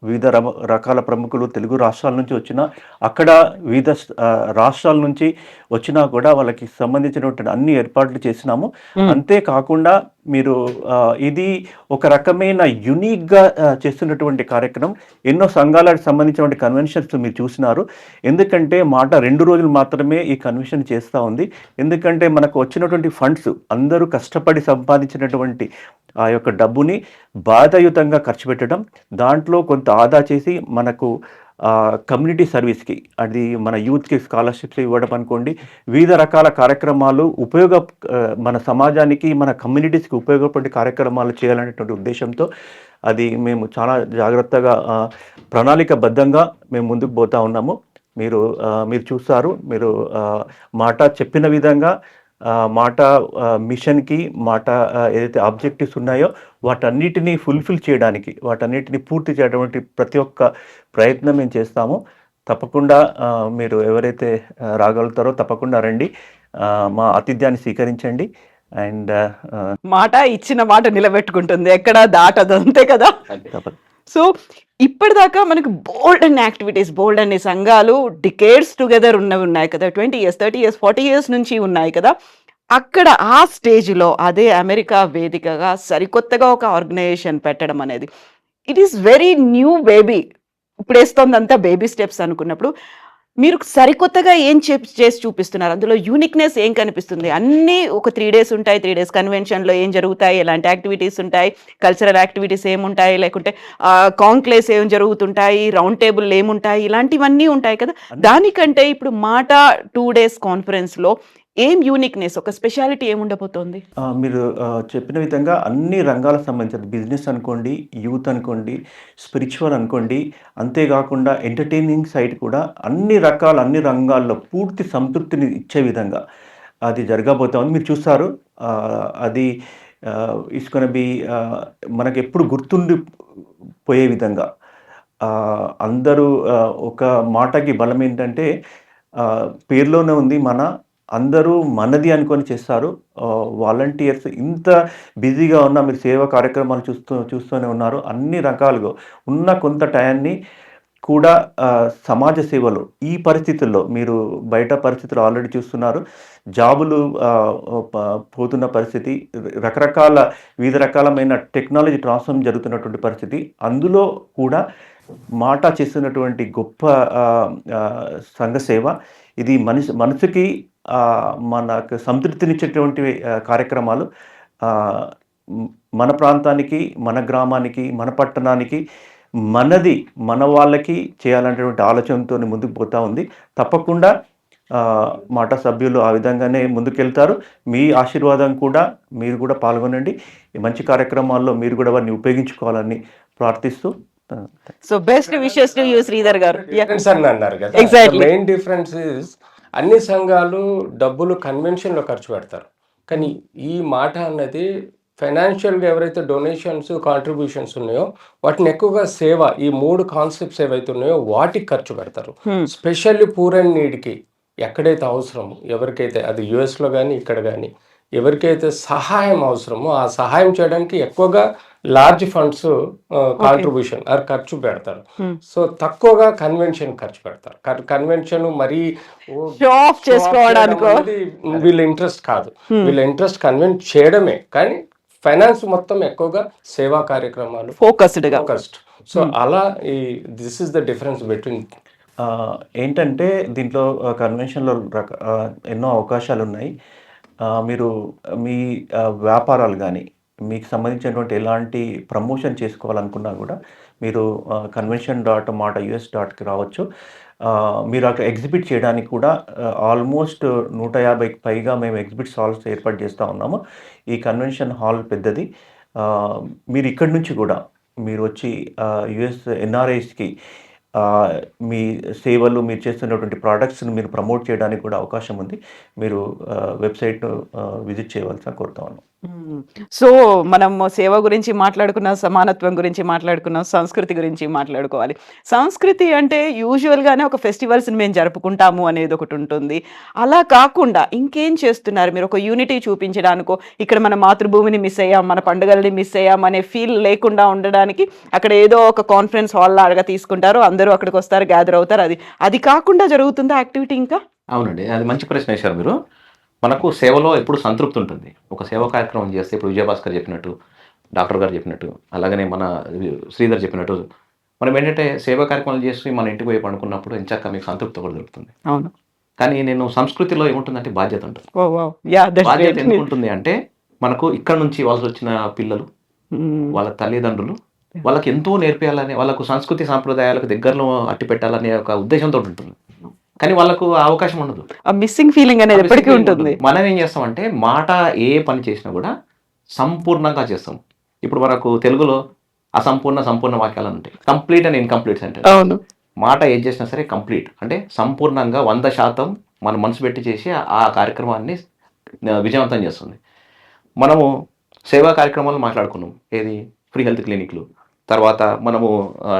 వివిధ రకాల ప్రముఖులు తెలుగు రాష్ట్రాల నుంచి వచ్చినా, అక్కడ వివిధ రాష్ట్రాల నుంచి వచ్చినా కూడా వాళ్ళకి సంబంధించినటువంటి అన్ని ఏర్పాట్లు చేసినాము. అంతేకాకుండా మీరు ఇది ఒక రకమైన యునిక్గా చేస్తున్నటువంటి కార్యక్రమం. ఎన్నో సంఘాలకు సంబంధించినటువంటి కన్వెన్షన్స్ మీరు చూసినారు. ఎందుకంటే మాట 2 రోజులు మాత్రమే ఈ కన్వెన్షన్ చేస్తూ ఉంది. ఎందుకంటే మనకు వచ్చినటువంటి ఫండ్స్ అందరూ కష్టపడి సంపాదించినటువంటి ఆ యొక్క డబ్బుని బాధ్యయుతంగా ఖర్చు పెట్టడం, దాంట్లో కొంత ఆదా చేసి మనకు కమ్యూనిటీ సర్వీస్కి, అది మన యూత్కి స్కాలర్షిప్స్ ఇవ్వడం అనుకోండి, వివిధ రకాల కార్యక్రమాలు మన సమాజానికి, మన కమ్యూనిటీస్కి ఉపయోగపడే కార్యక్రమాలు చేయాలనేటువంటి ఉద్దేశంతో అది మేము చాలా జాగ్రత్తగా ప్రణాళికబద్ధంగా మేము ముందుకు పోతా ఉన్నాము. మీరు చూస్తారు, మీరు మాట చెప్పిన విధంగా మాట మిషన్కి, మాట ఏదైతే ఆబ్జెక్టివ్స్ ఉన్నాయో వాటన్నిటినీ ఫుల్ఫిల్ చేయడానికి, వాటన్నిటిని పూర్తి చేయడానికి ప్రతి ఒక్క ప్రయత్నం మేము చేస్తాము. తప్పకుండా మీరు ఎవరైతే రాగలుగుతారో తప్పకుండా రండి, మా ఆతిథ్యాన్ని స్వీకరించండి. అండ్ మాట ఇచ్చిన మాట నిలబెట్టుకుంటుంది, ఎక్కడ దాటదు, అంతే కదా. సో ఇప్పటిదాకా మనకు బోల్డ్ అనే యాక్టివిటీస్, బోల్డ్ అనే సంఘాలు డికేడ్స్ టుగెదర్ ఉన్నాయి కదా, 20 years 30 years 40 years నుంచి ఉన్నాయి కదా. అక్కడ ఆ స్టేజ్లో అదే అమెరికా వేదికగా సరికొత్తగా ఒక ఆర్గనైజేషన్ పెట్టడం అనేది it is very new baby. ఇప్పుడు వేస్తోందంతా బేబీ స్టెప్స్ అనుకున్నప్పుడు మీరు సరికొత్తగా ఏం చేసి చూపిస్తున్నారు? అందులో యూనిక్నెస్ ఏం కనిపిస్తుంది? అన్నీ ఒక 3 days ఉంటాయి. 3 days కన్వెన్షన్లో ఏం జరుగుతాయి, ఎలాంటి యాక్టివిటీస్ ఉంటాయి, కల్చరల్ యాక్టివిటీస్ ఏముంటాయి, లేకుంటే కాంక్లేవ్స్ ఏం జరుగుతుంటాయి, రౌండ్ టేబుల్ ఏముంటాయి, ఇలాంటివన్నీ ఉంటాయి కదా. దానికంటే ఇప్పుడు మాట 2 days కాన్ఫరెన్స్లో ఏం యూనిక్నెస్, ఒక స్పెషాలిటీ ఏముండబోతోంది? మీరు చెప్పిన విధంగా అన్ని రంగాలకు సంబంధించిన బిజినెస్ అనుకోండి, యూత్ అనుకోండి, స్పిరిచువల్ అనుకోండి, అంతేకాకుండా ఎంటర్టైనింగ్ సైడ్ కూడా అన్ని రంగాల్లో పూర్తి సంతృప్తిని ఇచ్చే విధంగా అది జరగబోతా ఉంది. మీరు చూస్తారు, అది ఇట్స్ గోనా బి మనకు ఎప్పుడు గుర్తుండిపోయే విధంగా అందరూ ఒక మాటకి బలం ఏంటంటే పేరులోనే ఉంది అందరూ మనది అనుకొని చేస్తారు. వాలంటీర్స్ ఇంత బిజీగా ఉన్న మీరు సేవా కార్యక్రమాలు చూస్తూనే ఉన్నారు. అన్ని రకాలుగా ఉన్న కొంత టయాన్ని కూడా సమాజ సేవలో ఈ పరిస్థితుల్లో మీరు బయట పరిస్థితులు ఆల్రెడీ చూస్తున్నారు. జాబులు పోతున్న పరిస్థితి, వివిధ రకాలమైన టెక్నాలజీ ట్రాన్స్ఫార్మ్ జరుగుతున్నటువంటి పరిస్థితి, అందులో కూడా మాట చేస్తున్నటువంటి గొప్ప సంఘ సేవ ఇది మనసుకి మనకు సంతృప్తినిచ్చేటువంటి కార్యక్రమాలు. మన ప్రాంతానికి, మన గ్రామానికి, మన పట్టణానికి, మన వాళ్ళకి చేయాలనేటువంటి ఆలోచనతో ముందుకు పోతూ ఉంది. తప్పకుండా మాట సభ్యులు ఆ విధంగానే ముందుకెళ్తారు. మీ ఆశీర్వాదం కూడా మీరు కూడా పాల్గొనండి. ఈ మంచి కార్యక్రమాల్లో మీరు కూడా వారిని ఉపయోగించుకోవాలని ప్రార్థిస్తూ so best wishes to you Sridhar గారు. డిఫరెన్స్ అని అన్నారు కదా, Exactly. మెయిన్ డిఫరెన్స్ ఇస్ అన్ని సంఘాలు డబ్బులు కన్వెన్షన్లో ఖర్చు పెడతారు, కానీ ఈ మాట అన్నది ఫైనాన్షియల్గా ఎవరైతే డొనేషన్స్ కాంట్రిబ్యూషన్స్ ఉన్నాయో వాటిని ఎక్కువగా సేవ, ఈ 3 కాన్సెప్ట్స్ ఏవైతే ఉన్నాయో వాటికి ఖర్చు పెడతారు. స్పెషల్లీ పూర్ అండ్ నీడ్కి ఎక్కడైతే అవసరమో, ఎవరికైతే అది యుఎస్లో కానీ ఇక్కడ కానీ ఎవరికైతే సహాయం అవసరమో ఆ సహాయం చేయడానికి ఎక్కువగా లార్జ్ ఫండ్స్ కాంట్రిబ్యూషన్ ఖర్చు పెడతారు. సో తక్కువగా కన్వెన్షన్ ఖర్చు పెడతారు. కన్వెన్షన్ మరీ Show off చేసుకోవడానికో వీళ్ళ ఇంట్రెస్ట్ కాదు, వీళ్ళ ఇంట్రెస్ట్ కన్వెన్స్ చేయడమే, కానీ ఫైనాన్స్ మొత్తం ఎక్కువగా సేవా కార్యక్రమాలు ఫోకస్డ్ గా. ఫోకస్డ్. సో అలా this is the difference between. ఏంటంటే దీంట్లో కన్వెన్షన్లో ఎన్నో అవకాశాలు ఉన్నాయి. మీరు మీ వ్యాపారాలు కానీ మీకు సంబంధించినటువంటి ఎలాంటి ప్రమోషన్ చేసుకోవాలనుకున్నా కూడా మీరు convention.mata.us.కి రావచ్చు. మీరు అక్కడ ఎగ్జిబిట్ చేయడానికి కూడా ఆల్మోస్ట్ 150కి పైగా మేము ఎగ్జిబిట్ హాల్స్ ఏర్పాటు చేస్తూ ఉన్నాము. ఈ కన్వెన్షన్ హాల్ పెద్దది. మీరు ఇక్కడి నుంచి కూడా మీరు వచ్చి యుఎస్ ఎన్ఆర్ఐస్కి మీ సేవలు, మీరు చేస్తున్నటువంటి ప్రోడక్ట్స్ని మీరు ప్రమోట్ చేయడానికి కూడా అవకాశం ఉంది. మీరు వెబ్సైట్ విజిట్ చేయవలసిన కోరుతా ఉన్నాం. సో మనం సేవ గురించి మాట్లాడుకున్నాం, సమానత్వం గురించి మాట్లాడుకున్నాం, సంస్కృతి గురించి మాట్లాడుకోవాలి. సంస్కృతి అంటే యూజువల్గానే ఒక ఫెస్టివల్స్ని మేము జరుపుకుంటాము అనేది ఒకటి ఉంటుంది. అలా కాకుండా ఇంకేం చేస్తున్నారు మీరు? ఒక యూనిటీ చూపించడానికో, ఇక్కడ మన మాతృభూమిని మిస్ అయ్యాం, మన పండుగల్ని మిస్ అయ్యాం అనే ఫీల్ లేకుండా ఉండడానికి అక్కడ ఏదో ఒక కాన్ఫరెన్స్ హాల్ లాగా తీసుకుంటారు, అందరూ అక్కడికి వస్తారు, గ్యాదర్ అవుతారు. అది కాకుండా జరుగుతుందా యాక్టివిటీ ఇంకా? అవునండి, అది మంచి ప్రశ్న వేశారు మీరు. మనకు సేవలో ఎప్పుడు సంతృప్తి ఉంటుంది. ఒక సేవా కార్యక్రమం చేస్తే ఇప్పుడు విజయభాస్కర్ చెప్పినట్టు, డాక్టర్ గారు చెప్పినట్టు, అలాగనే మన శ్రీధర్ చెప్పినట్టు, మనం ఏంటంటే సేవా కార్యక్రమాలు చేసి మన ఇంటికి పోయి పండుకున్నప్పుడు ఎంచక్క మీకు సంతృప్తి కూడా దొరుకుతుంది. అవును. కానీ నేను సంస్కృతిలో ఏముంటుందంటే బాధ్యత ఉంటుంది. ఓ వావ్, యా, దట్స్ బాధ్యత గ్రేట్. ఎందుకు ఉంటుంది అంటే మనకు ఇక్కడ నుంచి వాళ్ళకి వచ్చిన పిల్లలు, వాళ్ళ తల్లిదండ్రులు వాళ్ళకి ఎంతో నేర్పేయాలని, వాళ్ళకు సంస్కృతి సాంప్రదాయాలకు దగ్గరలో అట్టి పెట్టాలనే ఒక ఉద్దేశంతో ఉంటుంది. కానీ వాళ్ళకు ఆ అవకాశం ఉండదు. ఆ మిస్సింగ్ ఫీలింగ్ అనేది ఎప్పటికీ ఉంటుంది. మనం ఏం చేస్తామంటే మాట ఏ పని చేసినా కూడా సంపూర్ణంగా చేస్తాం. ఇప్పుడు మనకు తెలుగులో సంపూర్ణ వాక్యాలు ఉంటాయి, కంప్లీట్ అండ్ ఇన్కంప్లీట్ సెంటెన్స్. అవును. మాట ఏం చేసినా సరే కంప్లీట్ అంటే సంపూర్ణంగా 100% మన మనసు పెట్టి చేసి ఆ కార్యక్రమాన్ని విజయవంతం చేస్తుంది. మనము సేవా కార్యక్రమాలు మాట్లాడుకున్నాం, ఏది ఫ్రీ హెల్త్ క్లినిక్లు, తర్వాత మనము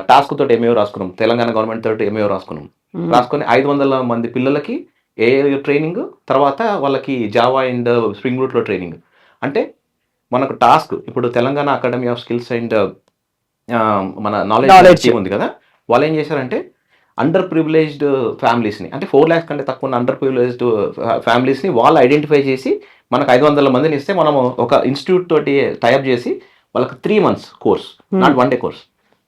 టాస్క్ తోటి ఎంఏఓ రాసుకున్నాం, తెలంగాణ గవర్నమెంట్ తోటి ఎంఏఓ రాసుకుని 500 మంది పిల్లలకి ఏఐ ట్రైనింగ్, తర్వాత వాళ్ళకి జావా అండ్ స్ప్రింగ్ రూట్లో ట్రైనింగ్. అంటే మనకు టాస్క్ ఇప్పుడు Telangana academy of skills and మన నాలెడ్జ్ టీమ్ ఉంది కదా, వాళ్ళు ఏం చేశారంటే అండర్ ప్రివిలేజ్డ్ ఫ్యామిలీస్ని, అంటే 4 lakhs కంటే తక్కువ ఉన్న అండర్ ప్రివిలేజ్డ్ ఫ్యామిలీస్ని వాళ్ళు ఐడెంటిఫై చేసి మనకు 500 మందిని ఇస్తే మనము ఒక ఇన్స్టిట్యూట్ తోటి టైప్ చేసి వాళ్ళకి 3 months course, not 1 day course,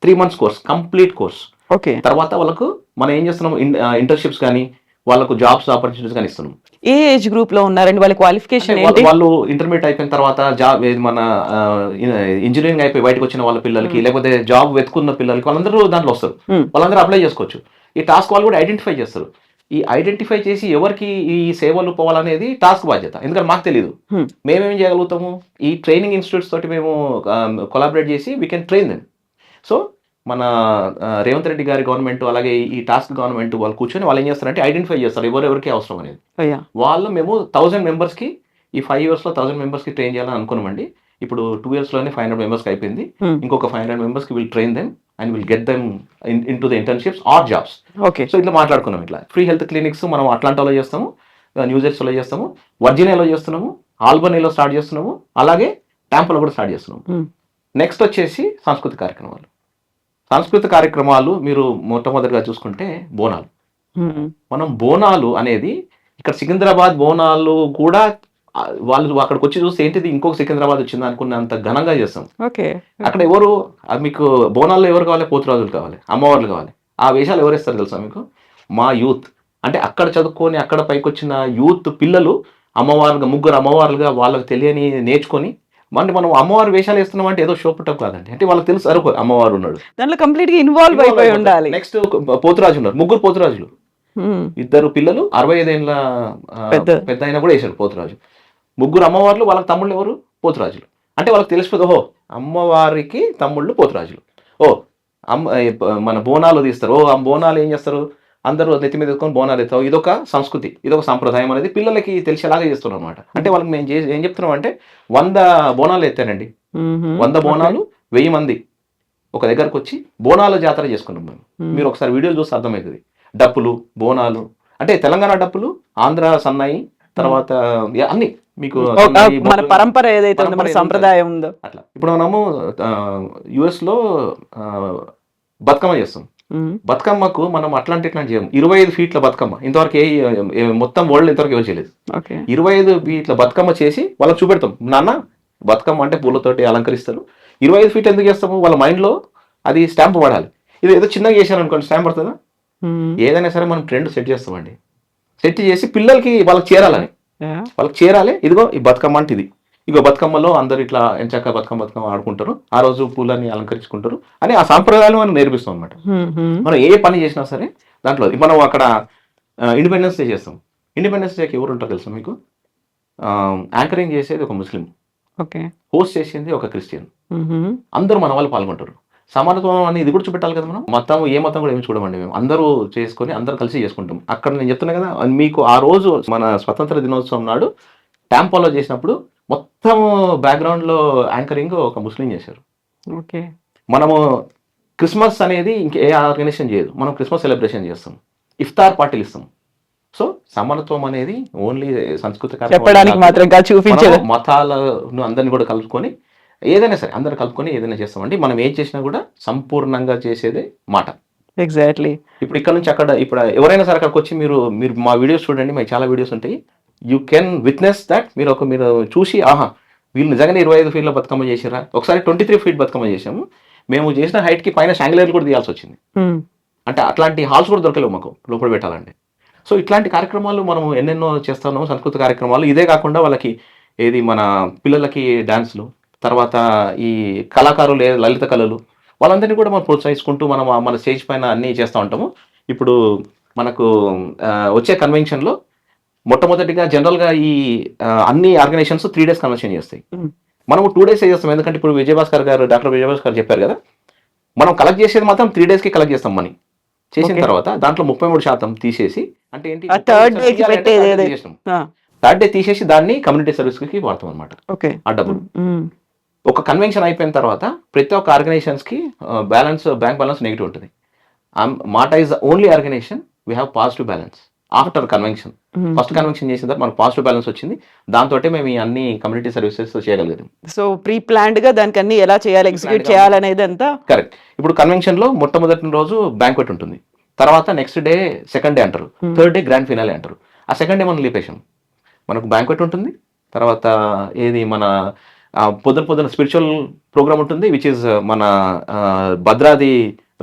3 months course, complete course. Okay. తర్వాత వాళ్ళకు మనం ఏం చేస్తున్నాం, ఇంటర్న్షిప్స్ కానీ వాళ్ళకు జాబ్స్ ఆపర్చునిటీస్ కానీ ఇస్తున్నాం. ఏ ఏజ్ గ్రూప్ లో ఉన్నారండి? వాళ్ళ క్వాలిఫికేషన్ ఏంటి? వాళ్ళు ఇంటర్మీడియట్ అయిపోయిన తర్వాత జాబ్, మన ఇంజనీరింగ్ అయిపోయి బయటకు వచ్చిన వాళ్ళ పిల్లలకి, లేకపోతే జాబ్ వెతుకున్న పిల్లలకి, వాళ్ళందరూ దాంట్లో వస్తారు. వాళ్ళందరూ అప్లై చేసుకోవచ్చు. ఈ టాస్క్ వాళ్ళు కూడా ఐడెంటిఫై చేస్తారు. ఈ ఐడెంటిఫై చేసి ఎవరికి ఈ సేవలు పోవాలనేది టాస్క్ బాధ్యత. ఎందుకంటే మాకు తెలియదు, మేమేం చేయగలుగుతాము, ఈ ట్రైనింగ్ ఇన్స్టిట్యూట్స్ తోటి మేము కొలాబరేట్ చేసి we can train them. So మన రేవంత్ రెడ్డి గారి గవర్నమెంట్, అలాగే ఈ టాస్క్ గవర్నమెంట్ వాళ్ళు కూర్చొని వాళ్ళు ఏం చేస్తారంటే ఐడెంటిఫై చేస్తారు ఎవరెవరికి అవసరం అనేది. వాళ్ళు మేము 1000 members కి ఈ 5 yearsలో 1000 members కి ట్రైన్ చేయాలని అనుకున్నామండి. ఇప్పుడు 2 yearsలోనే 500 మెంబర్స్కి అయిపోయింది. ఇంకొక 500 మెంబర్స్కి will train them and will get them in to the internships or jobs. Okay. So ఇట్లా మాట్లాడుకున్నాం. ఇట్లా ఫ్రీ హెల్త్ క్లినిక్స్ మనం అట్లాంటాలో చేస్తాము, న్యూజెర్సీలో చేస్తాము, వర్జీనియాలో చేస్తున్నాము, ఆల్బనీలో స్టార్ట్ చేస్తున్నాము, అలాగే టాంపాలో కూడా స్టార్ట్ చేస్తున్నాము. నెక్స్ట్ వచ్చేసి సాంస్కృతిక కార్యక్రమాలు. సాంస్కృతిక కార్యక్రమాలు మీరు మొట్టమొదటిగా చూసుకుంటే బోనాలు. మనం బోనాలు అనేది ఇక్కడ సికింద్రాబాద్ బోనాలు కూడా వాళ్ళు అక్కడికి వచ్చి చూస్తే ఏంటిది ఇంకొక సికింద్రాబాద్ వచ్చింది అనుకున్నంత ఘనంగా చేస్తాం. ఓకే. అక్కడ ఎవరు మీకు బోనాల్లో ఎవరు కావాలి? పోతురాజులు కావాలి, అమ్మవార్లు కావాలి. ఆ వేషాలు ఎవరు వేస్తారు తెలుసా మీకు? మా యూత్. అంటే అక్కడ చదువుకొని అక్కడ పైకి వచ్చిన యూత్ పిల్లలు అమ్మవారుగా, ముగ్గురు అమ్మవార్లుగా వాళ్ళకి తెలియని నేర్చుకొని అంటే మనం అమ్మవారి వేషాలు వేస్తున్నాం అంటే ఏదో షో పుట్టప్ కాదండి. అంటే వాళ్ళకి తెలుసు అరుకు అమ్మవారు ఉన్నాడు, దాంట్లో కంప్లీట్ గా ఇన్వాల్వ్ అయిపోయి ఉండాలి. నెక్స్ట్ పోతురాజు ఉన్నారు, ముగ్గురు పోతురాజులు, ఇద్దరు పిల్లలు 65 ఏళ్ళ పెద్ద అయినా కూడా వేశారు పోతురాజు. ముగ్గురు అమ్మవార్లు, వాళ్ళకి తమ్ముళ్ళు ఎవరు? పోతురాజులు. అంటే వాళ్ళకి తెలిసిపోతుంది, ఓహో అమ్మవారికి తమ్ముళ్ళు పోతురాజులు. ఓ మన బోనాలు తీస్తారు. ఓ ఆ బోనాలు ఏం చేస్తారు? అందరూ నెత్తి మీద ఎత్తుకొని బోనాలు ఎత్తావు. ఇదొక సంస్కృతి, ఇదొక సంప్రదాయం అనేది పిల్లలకి తెలిసేలాగా చేస్తున్నాం అనమాట. అంటే వాళ్ళకి మేము ఏం చెప్తున్నాం అంటే 100 బోనాలు ఎత్తానండి, 100 బోనాలు 1000 మంది ఒక దగ్గరకు వచ్చి బోనాల జాతర చేసుకున్నాం మేము. మీరు ఒకసారి వీడియోలు చూస్తే అర్థమవుతుంది. డప్పులు, బోనాలు, అంటే తెలంగాణ డప్పులు, ఆంధ్ర సన్నాయి, తర్వాత అన్ని మీకు మన పరంపర ఏదైతే ఉందో, మన సంప్రదాయం ఉందో అట్లా. ఇప్పుడు మనము యుఎస్లో బతుకమ్మ చేస్తాం. బతుకమ్మకు మనం అట్లాంటి చేయం. 25 ఫీట్ల బతుకమ్మ ఇంతవరకు మొత్తం వరల్డ్ ఇంతవరకు ఎవరు చేయలేదు. 25 ఫీట్ల బతుకమ్మ చేసి వాళ్ళకి చూపెడతాం. నాన్న బతుకమ్మ అంటే పూలతోటి అలంకరిస్తారు. 25 ఫీట్ ఎందుకు చేస్తాము? వాళ్ళ మైండ్లో అది స్టాంప్ పడాలి. ఇది ఏదో చిన్నగా చేశాను అనుకోండి, స్టాంప్ పడుతుందా? ఏదైనా సరే మనం ట్రెండ్ సెట్ చేస్తామండి. సెట్ చేసి పిల్లలకి వాళ్ళకి చేరాలని, వాళ్ళకి చేరాలి. ఇదిగో ఈ బతుకమ్మ అంటే ఇది, ఇగో బతుకమ్మలో అందరు ఇట్లా ఎంచక్క బతుకమ్మ ఆడుకుంటారు, ఆ రోజు పూలని అలంకరించుకుంటారు అని ఆ సాంప్రదాయాలు మనం నేర్పిస్తాం అనమాట. మనం ఏ పని చేసినా సరే దాంట్లో మనం అక్కడ ఇండిపెండెన్స్ డే చేస్తాం. ఇండిపెండెన్స్ డేకి ఎవరు ఉంటారు తెలుసా మీకు? యాంకరింగ్ చేసేది ఒక ముస్లిం, హోస్ట్ చేసేది ఒక క్రిస్టియన్, అందరూ మన వాళ్ళు పాల్గొంటారు. సమానత్వం అని ఇది కూడా చూపెట్టాలి కదా. మనం మతం ఏ మతం కూడా ఏమి చూడమండి, మేము అందరూ చేసుకొని అందరూ కలిసి చేసుకుంటాం. అక్కడ నేను చెప్తున్నా కదా మీకు, ఆ రోజు మన స్వతంత్ర దినోత్సవం నాడు టాంపాలో చేసినప్పుడు మొత్తం బ్యాక్గ్రౌండ్లో యాంకరింగ్ ఒక ముస్లిం చేశారు. ఓకే. మనము క్రిస్మస్ అనేది ఇంకే ఆర్గనైజేషన్ చేయదు, మనం క్రిస్మస్ సెలబ్రేషన్ చేస్తాం, ఇఫ్తార్ పార్టీలు ఇస్తాం. సో సమానత్వం అనేది ఓన్లీ సంస్కృతి చెప్పడానికి మాత్రం కాదు, చూపించడం. మతాలను అందరిని కూడా కలుపుకొని ఏదైనా సరే అందరు కలుపుకొని ఏదైనా చేస్తామండి. మనం ఏం చేసినా కూడా సంపూర్ణంగా చేసేదే మాట. ఎగ్జాక్ట్లీ. ఇప్పుడు ఇక్కడ నుంచి అక్కడ, ఇప్పుడు ఎవరైనా సరే అక్కడికి వచ్చి మీరు మా వీడియోస్ చూడండి, మాకు చాలా వీడియోస్ ఉంటాయి. You can witness that. మీరు చూసి ఆహా వీళ్ళు నిజంగానే 25 ఫీట్ల బతుకమ్మ చేసారా. ఒకసారి 23 ఫీట్ బతుకమ్మ చేసాము. మేము చేసిన హైట్కి పైన షాంగ్లైర్లు కూడా తీయాల్సి వచ్చింది. అంటే అట్లాంటి హాల్స్ కూడా దొరకలేవు మాకు లోపల పెట్టాలండి. సో ఇట్లాంటి కార్యక్రమాలు మనం ఎన్నెన్నో చేస్తున్నాము, సంస్కృతి కార్యక్రమాలు. ఇదే కాకుండా వాళ్ళకి ఏది మన పిల్లలకి డాన్స్లు, తర్వాత ఈ కళాకారులు లలిత కళలు, వాళ్ళందరినీ కూడా మనం ప్రోత్సహించుకుంటూ మన స్టేజ్ పైన అన్నీ చేస్తూ ఉంటాము. ఇప్పుడు మనకు వచ్చే కన్వెన్షన్లో మొట్టమొదటిగా జనరల్గా ఈ అన్ని ఆర్గనైజేషన్స్ 3 days కన్వెన్షన్ చేస్తాయి. మనము 2 days చేస్తాం. ఎందుకంటే ఇప్పుడు డాక్టర్ విజయభాస్కర్ చెప్పారు కదా, మనం కలెక్ట్ చేసేది మాత్రం 3 days కలెక్ట్ చేస్తాం మనీ. చేసిన తర్వాత దాంట్లో 33% తీసేసి, అంటే ఏంటి, థర్డ్ డే తీసేసి దాన్ని కమ్యూనిటీ సర్వీస్కి వాడతాం అనమాట. ఆ డబ్బులు ఒక కన్వెన్షన్ అయిపోయిన తర్వాత ప్రతి ఒక్క ఆర్గనైజేషన్స్కి బ్యాంక్ బ్యాలెన్స్ నెగిటివ్ ఉంటుంది. MATA is only organisation we have positive balance after convention. First convention చేసిన తర్వాత మనకు పాజిటివ్ బ్యాలెన్స్ వచ్చింది. దాంతో మేము ఈ అన్ని కమ్యూనిటీ సర్వీసెస్ చేయగలిగాం. సో ప్రీ ప్లాన్డ్ గా దానికి అన్ని ఎలా చేయాలి, ఎగ్జిక్యూట్ చేయాలనేది అంతా కరెక్ట్. ఇప్పుడు కన్వెన్షన్ లో మొట్టమొదటి రోజు బ్యాంక్వెట్ ఉంటుంది, తర్వాత నెక్స్ట్ డే సెకండ్ డే అంటారు, థర్డ్ డే గ్రాండ్ ఫినాలే అంటారు. ఆ సెకండ్ డే మనం లీపేసాం. మనకు బ్యాంక్వెట్ ఉంటుంది, తర్వాత ఏది మన పొద్దున స్పిరిచువల్ ప్రోగ్రామ్ ఉంటుంది, విచ్ ఇస్ మన భద్రాది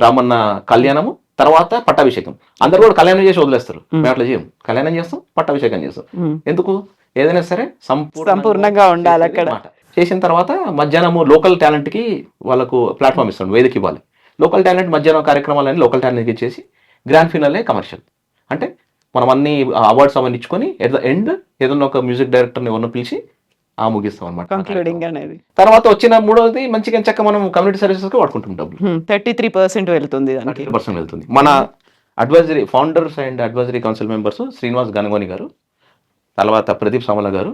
రామన్న కళ్యాణము, తర్వాత పట్టాభిషేకం. అందరు కూడా కళ్యాణం చేసి వదిలేస్తారు, మేము అట్లా చేయం. కళ్యాణం చేస్తాం, పట్టాభిషేకం చేస్తాం. ఎందుకు? ఏదైనా సరే సంపూర్ణంగా ఉండాలి అక్కడ. చేసిన తర్వాత మధ్యాహ్నము లోకల్ టాలెంట్ కి వాళ్ళకు ప్లాట్ఫామ్ ఇస్తాం, వేదిక ఇవ్వాలి. లోకల్ టాలెంట్ మధ్యాహ్నం కార్యక్రమాలన్నీ లోకల్ టాలెంట్కి ఇచ్చేసి గ్రాండ్ ఫినాలే కమర్షియల్. అంటే మనం అన్ని అవార్డ్స్ అవన్నీ ఇచ్చుకొని ఎట్ ద ఎండ్ ఏదన్నా ఒక మ్యూజిక్ డైరెక్టర్ని ఎవరినో పిలిచి ముగిస్తాం అనమాట. తర్వాత వచ్చిన మూడవది మంచిగా చక్క మనం కమ్యూనిటీ సర్వీసెస్ కి వాడుకుంటాం. డబ్బులు 33% వెళ్తుంది, 30% వెళ్తుంది. మన advisory founders and advisory council members Srinivas Ganagoni garu, తర్వాత ప్రదీప్ సామల గారు,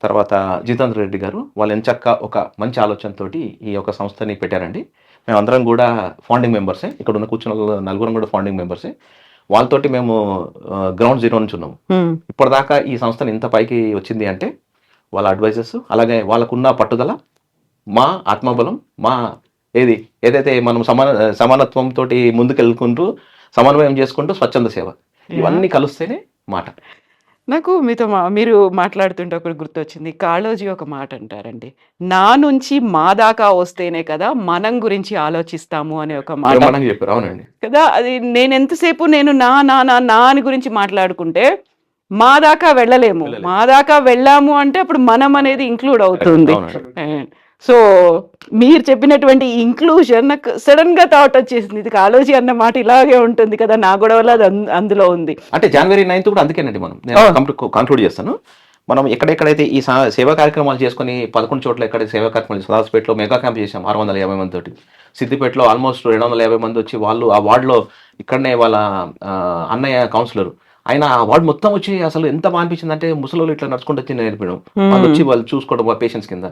తర్వాత జితేంద్ర రెడ్డి గారు వాళ్ళు ఎంచక్క ఒక మంచి ఆలోచనతోటి ఈ యొక్క సంస్థని పెట్టారండి. మేమందరం కూడా ఫౌండింగ్ మెంబర్సే, ఇక్కడ ఉన్న కూర్చున్న నలుగురం కూడా ఫౌండింగ్ మెంబర్సే. వాళ్ళతోటి మేము గ్రౌండ్ జీరో నుంచి ఉన్నాము. ఇప్పటిదాకా ఈ సంస్థను ఇంత పైకి వచ్చింది అంటే వాళ్ళ అడ్వైజర్స్, అలాగే వాళ్ళకున్న పట్టుదల, మా ఆత్మబలం, మా ఏదైతే మనం సమానత్వంతో ముందుకెళ్ళుకుంటూ సమన్వయం చేసుకుంటూ స్వచ్ఛంద సేవ ఇవన్నీ కలిస్తేనే మాట. నాకు మీతో మీరు మాట్లాడుతుంటే ఒకటి గుర్తొచ్చింది. కాళోజీ ఒక మాట అంటారండి, నా నుంచి మా దాకా వస్తేనే కదా మనం గురించి ఆలోచిస్తాము అనే ఒక మాట బ్రహ్మాండంగా చెప్పారు. అవునండి కదా. అది నేను ఎంతసేపు నేను నా నా నా నా అని గురించి మాట్లాడుకుంటే మా దాకా వెళ్ళలేము. మా దాకా వెళ్ళాము అంటే అప్పుడు మనం అనేది ఇంక్లూడ్ అవుతుంది. సో మీరు చెప్పినటువంటి ఇంక్లూజన్ నాకు సడన్ గా థాట్ వచ్చేసింది, ఇది కాళోజీ అన్న మాట ఇలాగే ఉంటుంది కదా, నా గొడవలో అది అందులో ఉంది. అంటే జనవరి 9th కూడా అందుకేనండి మనం కంక్లూడ్ చేస్తాను. మనం ఎక్కడెక్కడైతే ఈ సేవా కార్యక్రమాలు చేసుకుని 11 చోట్ల ఎక్కడ సేవా కార్యక్రమాలు, సదాస్పేటలో మెగా క్యాంప్ చేసాం 650 మంది తోటి, సిద్దిపేటలో ఆల్మోస్ట్ 250 మంది వచ్చి వాళ్ళు ఆ వార్డులో ఇక్కడనే వాళ్ళ అన్నయ్య కౌన్సిలర్ ఆయన ఆ వార్డు మొత్తం వచ్చి అసలు ఎంత బాగా అనిపించింది అంటే ముసలి ఇట్లా నడుచుకుంటూ వచ్చి నేర్పడం, వాళ్ళు వచ్చి వాళ్ళు చూసుకోవడం పేషెంట్స్ కింద.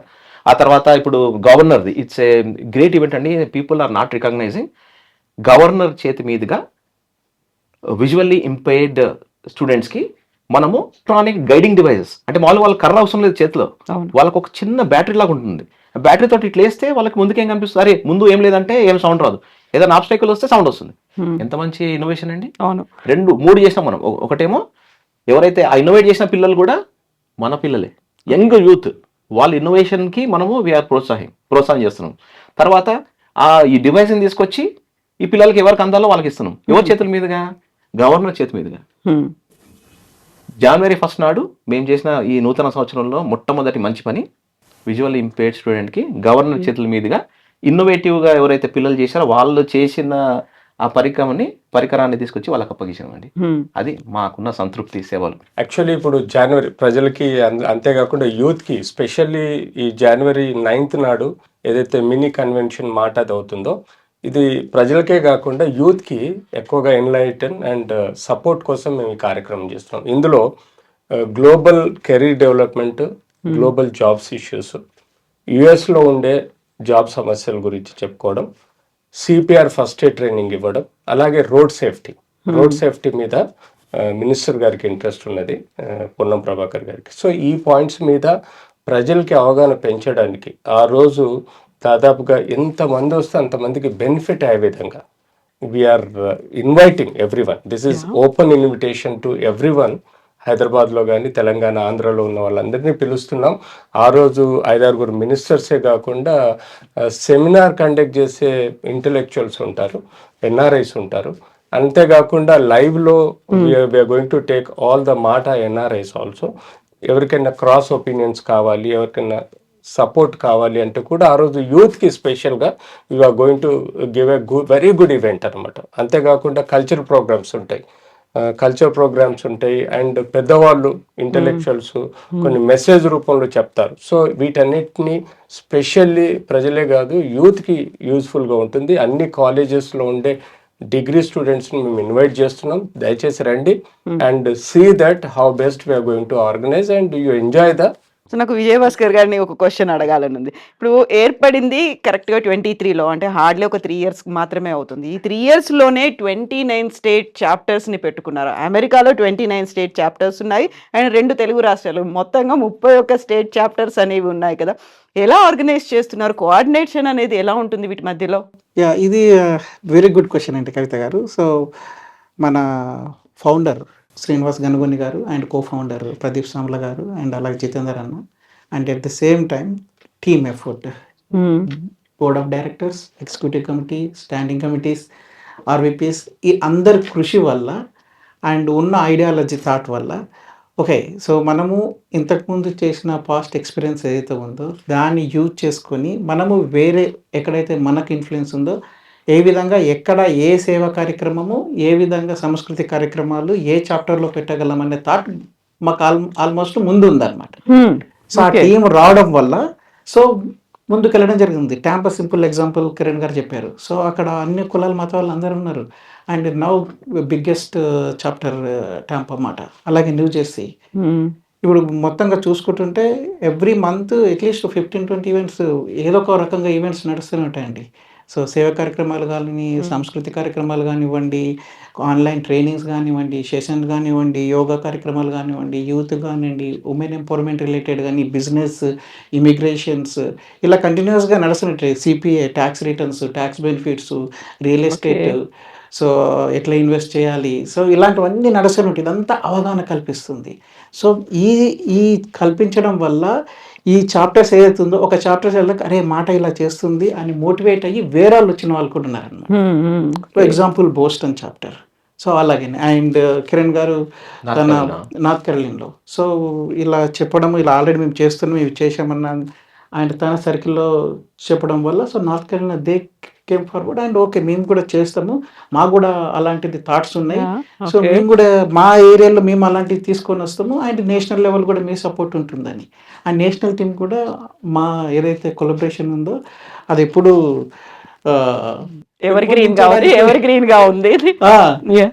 ఆ తర్వాత ఇప్పుడు గవర్నర్ది ఇట్స్ ఏ గ్రేట్ ఈవెంట్ అండి. People are not recognising governor చేతి మీదుగా విజువల్లీ ఇంపైర్డ్ స్టూడెంట్స్కి మనము ఎలక్ట్రానిక్ గైడింగ్ డివైజెస్, అంటే మామూలు వాళ్ళకి కర్ర అవసరం లేదు చేతిలో, వాళ్ళకు ఒక చిన్న బ్యాటరీ లాగా ఉంటుంది. బ్యాటరీ తోటి ఇట్లా వేస్తే వాళ్ళకి ముందుకేం కనిపిస్తుంది, అరే ముందు ఏం లేదంటే ఏం సౌండ్ రాదు, ఏదైనా ఆబ్స్టైకిల్ వస్తే సౌండ్ వస్తుంది. ఎంత మంచి ఇన్నోవేషన్ అండి. అవును, 2-3 చేసినాం మనం. ఒకటేమో ఎవరైతే ఆ ఇన్నోవేట్ చేసిన పిల్లలు కూడా మన పిల్లలే, యంగ్ యూత్, వాళ్ళ ఇన్నోవేషన్కి మనము వీఆర్ ప్రోత్సాహం చేస్తున్నాం. తర్వాత ఈ డివైస్ని తీసుకొచ్చి ఈ పిల్లలకి ఎవరికి అందాలో వాళ్ళకి ఇస్తున్నాం. ఎవరి చేతుల మీదుగా? గవర్నర్ చేతి మీదుగా. జనవరి 1st నాడు మేము చేసిన ఈ నూతన సంవత్సరంలో మొట్టమొదటి మంచి పని, విజువల్ ఇంపేర్డ్ స్టూడెంట్కి గవర్నర్ చేతుల మీదుగా ఇన్నోవేటివ్గా ఎవరైతే పిల్లలు చేశారో వాళ్ళు చేసిన ఆ పరికరాన్ని తీసుకొచ్చి వాళ్ళకి అప్పగించామండి. అది మాకున్న సంతృప్తి సేవలు. యాక్చువల్లీ ఇప్పుడు జనవరి ప్రజలకి అంతేకాకుండా యూత్కి స్పెషల్లీ ఈ జనవరి 9th నాడు ఏదైతే మినీ కన్వెన్షన్ మాట అది అవుతుందో, ఇది ప్రజలకే కాకుండా యూత్కి ఎక్కువగా ఎన్లైటన్ అండ్ సపోర్ట్ కోసం మేము ఈ కార్యక్రమం చేస్తున్నాం. ఇందులో global career development, global jobs issues, యుఎస్లో ఉండే జాబ్ సమస్యల గురించి చెప్పుకోవడం, సిపిఆర్ ఫస్ట్ ఎయిడ్ ట్రైనింగ్ ఇవ్వడం, అలాగే రోడ్ సేఫ్టీ మీద మినిస్టర్ గారికి ఇంట్రెస్ట్ ఉన్నది, పొన్నం ప్రభాకర్ గారికి. సో ఈ పాయింట్స్ మీద ప్రజలకి అవగాహన పెంచడానికి ఆ రోజు దాదాపుగా ఎంతమంది వస్తే అంతమందికి బెనిఫిట్ అయ్యే విధంగా we are inviting everyone. This is open invitation to everyone. హైదరాబాద్లో కానీ తెలంగాణ, ఆంధ్రలో ఉన్న వాళ్ళందరినీ పిలుస్తున్నాం. ఆ రోజు 5-6 మినిస్టర్సే కాకుండా సెమినార్ కండక్ట్ చేసే ఇంటలెక్చువల్స్ ఉంటారు, ఎన్ఆర్ఐస్ ఉంటారు. అంతేకాకుండా లైవ్లో we are going to take all the MATA NRIs also. ఎవరికైనా క్రాస్ ఒపీనియన్స్ కావాలి, ఎవరికైనా సపోర్ట్ కావాలి అంటే కూడా ఆ రోజు యూత్కి స్పెషల్గా we are going to give a very good event అనమాట. అంతేకాకుండా కల్చరల్ ప్రోగ్రామ్స్ ఉంటాయి అండ్ పెద్దవాళ్ళు ఇంటలెక్చువల్స్ కొన్ని మెసేజ్ రూపంలో చెప్తారు. సో వీటన్నిటిని స్పెషల్లీ ప్రజలే కాదు యూత్కి యూజ్ఫుల్గా ఉంటుంది. అన్ని కాలేజెస్లో ఉండే డిగ్రీ స్టూడెంట్స్ని మేము ఇన్వైట్ చేస్తున్నాం, దయచేసి రండి and see that how best we are going to organise and you enjoy the. So నాకు విజయభాస్కర్ గారిని ఒక క్వశ్చన్ అడగాలని ఉంది. ఇప్పుడు ఏర్పడింది కరెక్ట్గా 23లో, అంటే హార్డ్లీ ఒక 3 years మాత్రమే అవుతుంది. ఈ 3 yearsలోనే 29 స్టేట్ చాప్టర్స్ని పెట్టుకున్నారు. అమెరికాలో 29 స్టేట్ చాప్టర్స్ ఉన్నాయి అండ్ 2 తెలుగు రాష్ట్రాలు, మొత్తంగా 31 స్టేట్ చాప్టర్స్ అనేవి ఉన్నాయి కదా. ఎలా ఆర్గనైజ్ చేస్తున్నారు? కోఆర్డినేషన్ అనేది ఎలా ఉంటుంది వీటి మధ్యలో? ఇది వెరీ గుడ్ క్వశ్చన్ అండి కవిత గారు. సో మన ఫౌండర్ శ్రీనివాస్ గనుగొని గారు అండ్ కో-ఫౌండర్ ప్రదీప్ సామ్ల గారు అండ్ అలాగే జితేందర్ అన్న, and at the same time team effort, board of directors, executive committee, standing committees, RVPS, ఈ అందరి కృషి వల్ల అండ్ ఉన్న ఐడియాలజీ థాట్ వల్ల ఓకే. సో మనము ఇంతకుముందు చేసిన పాస్ట్ ఎక్స్పీరియన్స్ ఏదైతే ఉందో దాన్ని యూజ్ చేసుకొని మనము వేరే ఎక్కడైతే మనకు ఇన్ఫ్లుయెన్స్ ఉందో ఏ విధంగా ఎక్కడ ఏ సేవా కార్యక్రమము, ఏ విధంగా సంస్కృతి కార్యక్రమాలు ఏ చాప్టర్లో పెట్టగలం అనే థాట్ మాకు ఆల్మోస్ట్ ముందు ఉందన్నమాట. సో ఆ టీం రావడం వల్ల సో ముందుకెళ్ళడం జరిగింది. ట్యాంపా సింపుల్ ఎగ్జాంపుల్ కిరణ్ గారు చెప్పారు. సో అక్కడ అన్ని కులాల మత వాళ్ళు అందరూ ఉన్నారు and now biggest chapter Tampa అన్నమాట. అలాగే న్యూ జెర్సీ, ఇప్పుడు మొత్తంగా చూసుకుంటుంటే ఎవ్రీ మంత్ అట్లీస్ట్ 15-20 ఈవెంట్స్ ఏదో ఒక రకంగా ఈవెంట్స్ నడుస్తూనే ఉంటాయండి. సో, సేవా కార్యక్రమాలు గాని, సాంస్కృతిక కార్యక్రమాలు గానివ్వండి, ఆన్‌లైన్ ట్రైనింగ్స్ గానివ్వండి, సెషన్స్ గానివ్వండి, యోగా కార్యక్రమాలు గానివ్వండి, యూత్ గానియండి, ఉమెన్ ఎంపవర్‌మెంట్ రిలేటెడ్ గాని, బిజినెస్, ఇమిగ్రేషన్స్ ఇలా కంటిన్యూయస్‌గా నడుస్తుంటాయి. CPA, tax returns, tax benefits, real estate. So, ఎట్లా ఇన్వెస్ట్ చేయాలి. సో, ఇలాంటివన్నీ నడుస్తూనే ఇదంతా అవగాహన కల్పిస్తుంది. సో, ఈ ఈ కల్పించడం వల్ల ఈ చాప్టర్స్ ఏదైతే ఉందో ఒక చాప్టర్ చదివాక అరే! మాట ఇలా చేస్తుంది అని మోటివేట్ అయ్యి వేరేవాళ్ళు వచ్చిన వాళ్ళు కూడా ఉన్నారనమాట. For example Boston chapter. So, అలాగని అండ్ కిరణ్ గారు తన నార్త్ కెరోలినాలో. సో, ఇలా చెప్పడం ఇలా ఆల్రెడీ మేము చేస్తున్నాం, ఇవి చేశామన్న అండ్ తన సర్కిల్‌లో చెప్పడం వల్ల so, north Carolina they came forward and okay మేము కూడా చేస్తాము. మాకు కూడా అలాంటిది థాట్స్ ఉన్నాయి. సో, మేము కూడా మా ఏరియాలో మేము అలాంటివి తీసుకొనొస్తాము అండ్ నేషనల్ లెవెల్ కూడా మీ సపోర్ట్ ఉంటుందని. ఆ నేషనల్ టీమ్ కూడా మా ఏదైతే కొలబరేషన్ ఉందో అది ఎప్పుడు ఎవర్ గ్రీన్‌గా ఉంది.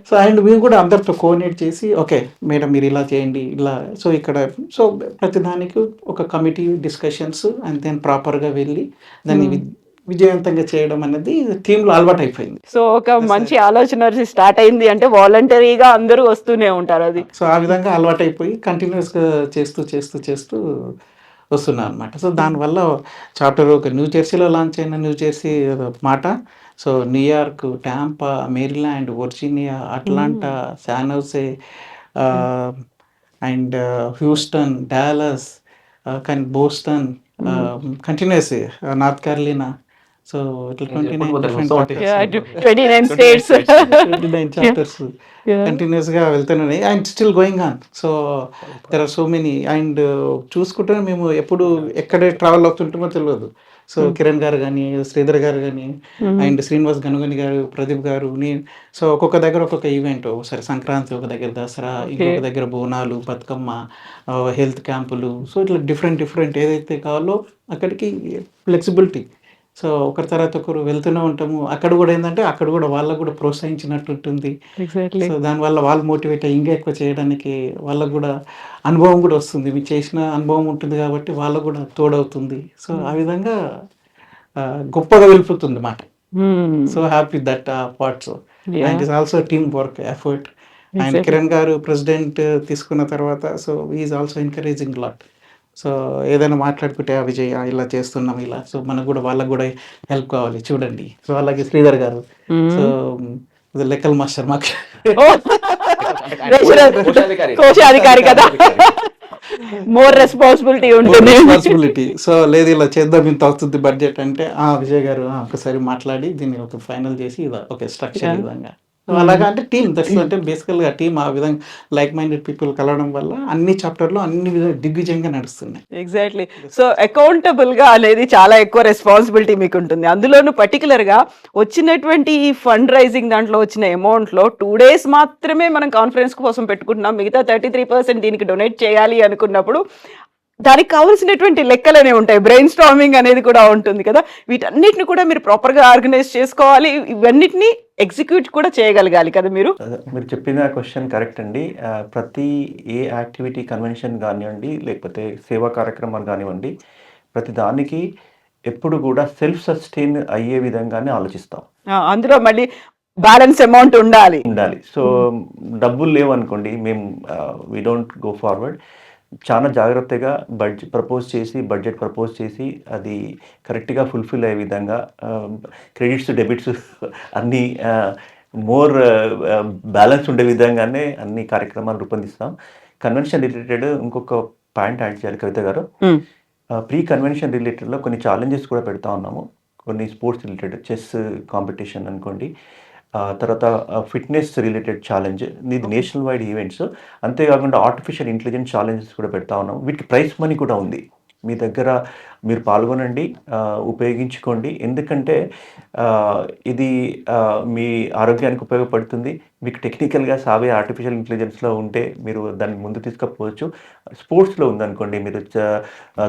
సో, అండ్ మేము కూడా అందరితో కోఆర్డినేట్ చేసి ఓకే మేడం మీరు ఇలా చేయండి ఇలా సో, ఇక్కడ సో, ప్రతిదానికి ఒక కమిటీ డిస్కషన్స్ అండ్ దెన్ ప్రాపర్‌గా వెళ్ళి దాన్ని విజయవంతంగా చేయడం అనేది టీమ్‌లో అలవాటైపోయింది. సో, ఒక మంచి ఆలోచన స్టార్ట్ అయింది అంటే వాలంటరీగా అందరూ వస్తూనే ఉంటారు అది. సో, ఆ విధంగా అలవాటైపోయి కంటిన్యూయస్‌గా చేస్తూ వస్తున్నా అనమాట. సో, దానివల్ల చాప్టర్ ఒక న్యూ జెర్సీలో లాంచ్ అయిన న్యూ జెర్సీ మాట. So, New York, Tampa, Maryland, Virginia, Atlanta, San Jose and Houston, Dallas కానీ Boston continuous North Carolina. So, ఇట్లా 29 డిఫరెంట్ 29 స్టేట్స్ 29 చాప్టర్స్ కంటిన్యూస్‌గా వెళ్తూనే ఉన్నాయి and still going on. So, there are so many and చూసుకుంటే మేము ఎప్పుడు ఎక్కడ ట్రావెల్ అవుతుంటామో తెలియదు. సో, కిరణ్ గారు గానీ, శ్రీధర్ గారు గానీ అండ్ శ్రీనివాస్ గనుగని గారు, ప్రదీప్ గారు, నేను సో, ఒక్కొక్క దగ్గర ఒక్కొక్క ఈవెంట్. ఒకసారి సంక్రాంతి, ఒక దగ్గర దసరా, ఇంకొక దగ్గర బోనాలు, బతుకమ్మ, హెల్త్ క్యాంపులు. సో, ఇట్లా డిఫరెంట్ ఏదైతే కావాలో అక్కడికి ఫ్లెక్సిబిలిటీ. సో, ఒకరి తర్వాత ఒకరు వెళ్తూనే ఉంటాము. అక్కడ కూడా ఏందంటే అక్కడ కూడా వాళ్ళకు కూడా ప్రోత్సహించినట్టు ఉంటుంది. సో, దానివల్ల వాళ్ళు మోటివేట్ అయ్యి ఇంకా ఎక్కువ చేయడానికి వాళ్ళకు కూడా అనుభవం కూడా వస్తుంది. మీరు చేసిన అనుభవం ఉంటుంది కాబట్టి వాళ్ళకు కూడా తోడవుతుంది. సో, ఆ విధంగా గొప్పగా వెళ్ళిపోతుంది మాట. So happy that parts and is also team work effort and Kiran గారు ప్రెసిడెంట్ తీసుకున్న తర్వాత so is also encouraging lot. So ఏదైనా మాట్లాడుకుంటే విజయ్ ఇలా చేస్తున్నాం ఇలా సో మనకు కూడా వాళ్ళకు కూడా హెల్ప్ కావాలి చూడండి. సో అలాగే శ్రీధర్ గారు సో లెక్కల మాస్టర్ మాకు కోశాధికారి కదా, మోర్ రెస్పాన్సిబిలిటీ ఉంటుంది. రెస్పాన్సిబిలిటీ. సో లేదు ఇలా చేద్దాం ఇంత అవుతుంది బడ్జెట్ అంటే విజయ్ గారు ఒకసారి మాట్లాడి దీన్ని ఒక ఫైనల్ చేసి ఇలా ఒక స్ట్రక్చర్ విధంగా అలాగా అంటే టీమ్ దట్స్ అంటే బేసికల్గా టీమ్ ఆ విధంగా లైక్ మైండెడ్ పీపుల్ కలవడం వల్ల అన్ని చాప్టర్లో అన్ని దిగ్విజయంగా నడుస్తున్నాయి. ఎగ్జాక్ట్లీ. సో అకౌంటబుల్ గా అనేది చాలా ఎక్కువ రెస్పాన్సిబిలిటీ మీకు ఉంటుంది. అందులోనూ పర్టికులర్ గా వచ్చినటువంటి ఈ ఫండ్ రైజింగ్ దాంట్లో వచ్చిన అమౌంట్ లో 2 days మాత్రమే మనం కాన్ఫరెన్స్ కోసం పెట్టుకుంటున్నాం, మిగతా 33% దీనికి డొనేట్ చేయాలి అనుకున్నప్పుడు దానికి కావాల్సినటువంటి లెక్కలనే ఉంటాయి, బ్రెయిన్ స్టార్మింగ్ అనేది కూడా ఉంటుంది కదా. వీటన్నిటిని కూడా మీరు ప్రాపర్గా ఆర్గనైజ్ చేసుకోవాలి, ఇవన్నిటిని ఎగ్జిక్యూట్ కూడా చేయగలగాలి కదా మీరు. మీరు చెప్పిన క్వశ్చన్ కరెక్ట్ అండి. ప్రతి ఏ యాక్టివిటీ కన్వెన్షన్ కానివ్వండి లేకపోతే సేవా కార్యక్రమాలు కానివ్వండి ప్రతి దానికి ఎప్పుడు కూడా సెల్ఫ్ సస్టైన్ అయ్యే విధంగానే ఆలోచిస్తాం. అందులో మళ్ళీ బ్యాలెన్స్ అమౌంట్ ఉండాలి. సో డబ్బులు లేవనుకోండి మేము వీ డోంట్ గో ఫార్వర్డ్. చాలా జాగ్రత్తగా బడ్జెట్ ప్రపోజ్ చేసి అది కరెక్ట్గా ఫుల్ఫిల్ అయ్యే విధంగా క్రెడిట్స్ డెబిట్స్ అన్నీ మోర్ బ్యాలెన్స్ ఉండే విధంగానే అన్ని కార్యక్రమాలు రూపొందిస్తాం. కన్వెన్షన్ రిలేటెడ్ ఇంకొక పాయింట్ యాడ్ చేయాలి కవిత గారు. ప్రీ కన్వెన్షన్ రిలేటెడ్లో కొన్ని ఛాలెంజెస్ కూడా పెడతా ఉన్నాము. కొన్ని స్పోర్ట్స్ రిలేటెడ్ చెస్ కాంపిటీషన్ అనుకోండి, తర్వాత ఫిట్నెస్ రిలేటెడ్ ఛాలెంజ్, ఇది నేషనల్ వైడ్ ఈవెంట్స్. అంతేకాకుండా ఆర్టిఫిషియల్ ఇంటెలిజెన్స్ ఛాలెంజెస్ కూడా పెడతా ఉన్నాం. వీటికి ప్రైజ్ మనీ కూడా ఉంది. మీ దగ్గర మీరు పాల్గొనండి, ఉపయోగించుకోండి. ఎందుకంటే ఇది మీ ఆరోగ్యానికి ఉపయోగపడుతుంది, మీకు టెక్నికల్గా సావే ఆర్టిఫిషియల్ ఇంటెలిజెన్స్లో ఉంటే మీరు దాన్ని ముందు తీసుకపోవచ్చు. స్పోర్ట్స్లో ఉందనుకోండి, మీరు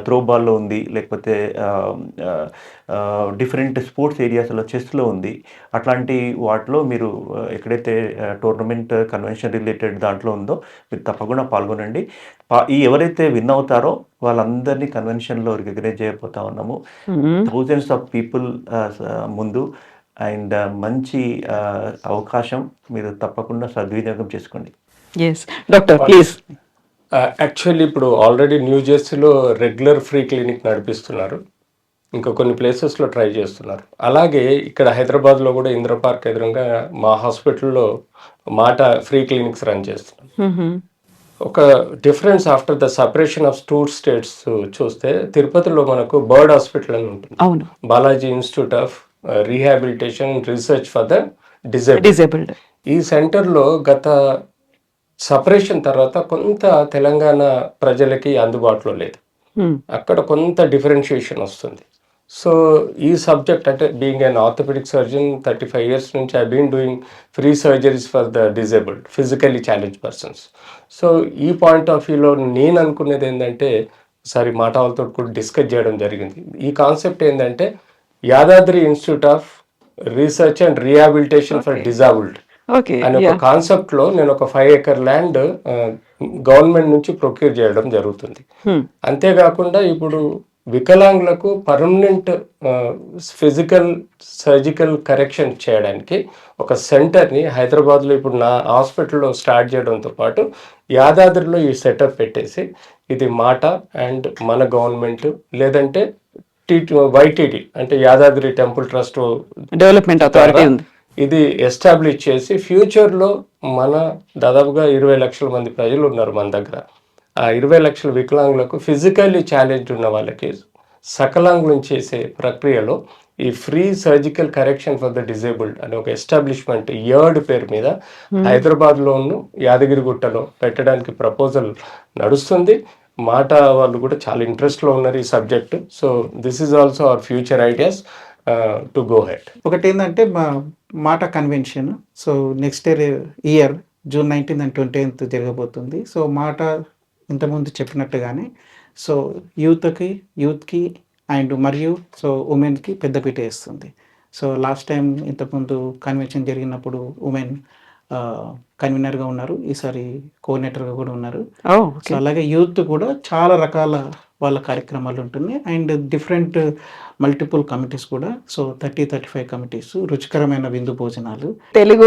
త్రో బాల్లో ఉంది, లేకపోతే డిఫరెంట్ స్పోర్ట్స్ ఏరియాస్లో చెస్లో ఉంది. అట్లాంటి వాటిలో మీరు ఎక్కడైతే టోర్నమెంట్ కన్వెన్షన్ రిలేటెడ్ దాంట్లో ఉందో మీరు తప్పకుండా పాల్గొనండి. ఈ ఎవరైతే విన్ అవుతారో వాళ్ళందరినీ కన్వెన్షన్లో రికగ్నైజ్ చేయబోతా ఉన్నాము. థౌజండ్స్ ఆఫ్ పీపుల్ ముందు. అండ్ మంచి అవకాశం, మీరు తప్పకుండా సద్వినియోగం చేసుకోండి. Yes doctor please. యాక్చువల్లీ ఇప్పుడు ఆల్రెడీ న్యూ జెర్సీలో రెగ్యులర్ ఫ్రీ క్లినిక్ నడిపిస్తున్నారు, ఇంకా కొన్ని ప్లేసెస్లో ట్రై చేస్తున్నారు. అలాగే ఇక్కడ హైదరాబాద్లో కూడా ఇంద్ర పార్క్ ఎదురుగా మా హాస్పిటల్లో మాట ఫ్రీ క్లినిక్స్ రన్ చేస్తున్నాం. ఒక difference after the separation of two states చూస్తే తిరుపతిలో మనకు బర్డ్ హాస్పిటల్ అని ఉంటుంది. అవును, Balaji institute of rehabilitation research for the disabled. ఈ సెంటర్లో గత సపరేషన్ తర్వాత కొంత తెలంగాణ ప్రజలకి అందుబాటులో లేదు. అక్కడ కొంత డిఫరెన్షియేషన్ వస్తుంది. సో ఈ సబ్జెక్ట్ అంటే being an orthopaedic surgeon 35 years నుంచి I been doing free surgeries for the disabled physically challenge persons. So ఈ పాయింట్ ఆఫ్ వ్యూలో నేను అనుకునేది ఏంటంటే, ఒకసారి మాట వాళ్ళతో కూడా డిస్కస్ చేయడం జరిగింది. ఈ కాన్సెప్ట్ ఏంటంటే Yadadri institute of research and rehabilitation for disabled okay అనే ఒక కాన్సెప్ట్ లో నేను ఒక 5 acre ల్యాండ్ గవర్నమెంట్ నుంచి ప్రొక్యూర్ చేయడం జరుగుతుంది. అంతేకాకుండా ఇప్పుడు వికలాంగులకు పర్మనెంట్ ఫిజికల్ సర్జికల్ కరెక్షన్ చేయడానికి ఒక సెంటర్ని హైదరాబాద్లో ఇప్పుడు నా హాస్పిటల్లో స్టార్ట్ చేయడంతో పాటు యాదాద్రిలో ఈ సెటప్ పెట్టేసి, ఇది మాట అండ్ మన గవర్నమెంట్ లేదంటే వైటీడీ అంటే Yadadri temple trust development authority ఉంది, ఇది ఎస్టాబ్లిష్ చేసి ఫ్యూచర్లో మన దాదాపుగా 20 లక్షల మంది ప్రజలు ఉన్నారు మన దగ్గర. ఆ 20 లక్షల వికలాంగులకు ఫిజికల్లీ ఛాలెంజ్ ఉన్న వాళ్ళకి సకలాంగులను చేసే ప్రక్రియలో ఈ free surgical correction for the disabled అనే ఒక ఎస్టాబ్లిష్మెంట్ యర్డ్ పేరు మీద హైదరాబాద్లోను యాదగిరిగుట్టలో పెట్టడానికి ప్రపోజల్ నడుస్తుంది. మాట వాళ్ళు కూడా చాలా ఇంట్రెస్ట్లో ఉన్నారు ఈ subject. So this is also our future ideas to go head. ఒకటి ఏంటంటే మాట convention, so next year June 19th and 20th జరగబోతుంది. సో మాట ఇంతకుముందు చెప్పినట్టుగానే సో యూత్కి అండ్ మరియు సో ఉమెన్కి పెద్దపీట వేస్తుంది. సో లాస్ట్ టైం ఇంతకుముందు కన్వెన్షన్ జరిగినప్పుడు ఉమెన్ కన్వీనర్గా ఉన్నారు, ఈసారి కోఆర్డినేటర్గా కూడా ఉన్నారు. సో అలాగే యూత్ కూడా చాలా రకాల వాళ్ళ కార్యక్రమాలు ఉంటుంది అండ్ డిఫరెంట్ మల్టిపుల్ కమిటీస్ కూడా. సో 30-35 కమిటీస్, రుచికరమైన విందు భోజనాలు, తెలుగు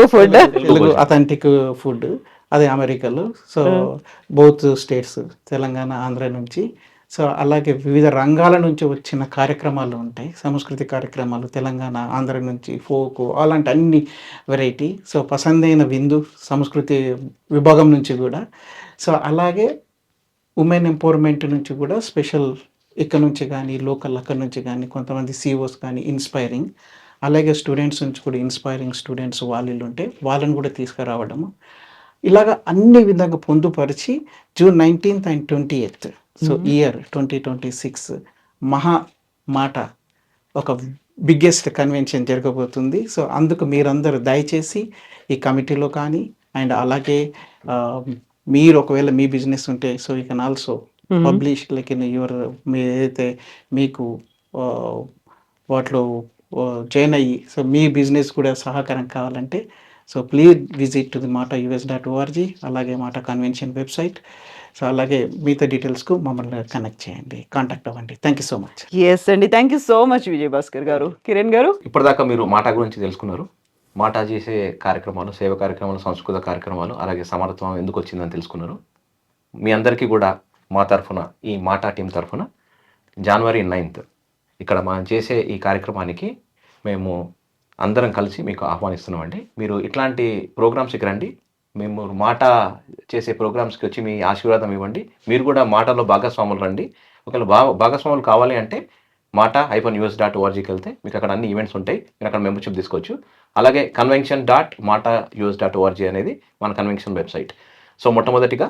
అథెంటిక్ ఫుడ్, అదే అమెరికాలో. So both states Telangana Andhra నుంచి. సో అలాగే వివిధ రంగాల నుంచి వచ్చిన కార్యక్రమాలు ఉంటాయి, సంస్కృతి కార్యక్రమాలు తెలంగాణ ఆంధ్ర నుంచి, ఫోక్ అలాంటి అన్ని వెరైటీ. సో పసందైన విందు సంస్కృతి విభాగం నుంచి కూడా. సో అలాగే ఉమెన్ ఎంపవర్మెంట్ నుంచి కూడా స్పెషల్ ఇక్కడ నుంచి కానీ లోకల్ అక్కడ నుంచి కానీ కొంతమంది CEOs కానీ ఇన్స్పైరింగ్, అలాగే స్టూడెంట్స్ నుంచి కూడా ఇన్స్పైరింగ్ స్టూడెంట్స్ వాళ్ళు ఉంటే వాళ్ళని కూడా తీసుకురావడము, ఇలాగ అన్ని విధంగా పొందుపరిచి June 19th and 20th so year 2026 మాట ఒక బిగ్గెస్ట్ కన్వెన్షన్ జరగబోతుంది. సో అందుకు మీరందరూ దయచేసి ఈ కమిటీలో కానీ అండ్ అలాగే మీరు ఒకవేళ మీ బిజినెస్ ఉంటే so you can also publish like in your, మీ ఏదైతే మీకు వాటిలో జాయిన్ అయ్యి సో మీ బిజినెస్ కూడా సహకారం కావాలంటే so please visit to the mata.us.org, అలాగే మాట కన్వెన్షన్ వెబ్సైట్. సో అలాగే మిగతా డీటెయిల్స్కు మమ్మల్ని కనెక్ట్ చేయండి, కాంటాక్ట్ అవ్వండి. Thank you so much. Yes అండి, thank you so much Vijay Bhaskar garu. Kiran గారు, ఇప్పటిదాకా మీరు మాట గురించి తెలుసుకున్నారు. మాట చేసే కార్యక్రమాలు, సేవ కార్యక్రమాలు, సంస్కృత కార్యక్రమాలు, అలాగే సమానత్వం ఎందుకు వచ్చిందని తెలుసుకున్నారు. మీ అందరికీ కూడా మా తరఫున, ఈ మాట టీం తరఫున January 9th ఇక్కడ మనం చేసే ఈ కార్యక్రమానికి మేము అందరం కలిసి మీకు ఆహ్వానిస్తున్నామండి. మీరు ఇట్లాంటి ప్రోగ్రామ్స్కి రండి, మేము మాట చేసే ప్రోగ్రామ్స్కి వచ్చి మీ ఆశీర్వాదం ఇవ్వండి. మీరు కూడా మాటలో భాగస్వాములు రండి. ఒకవేళ భాగస్వాములు కావాలి అంటే mata-us.orgకి వెళ్తే మీకు అక్కడ అన్ని ఈవెంట్స్ ఉంటాయి, మీరు అక్కడ మెంబర్షిప్ తీసుకోవచ్చు. అలాగే convention.mata.us.org అనేది మన కన్వెన్షన్ వెబ్సైట్. సో మొట్టమొదటిగా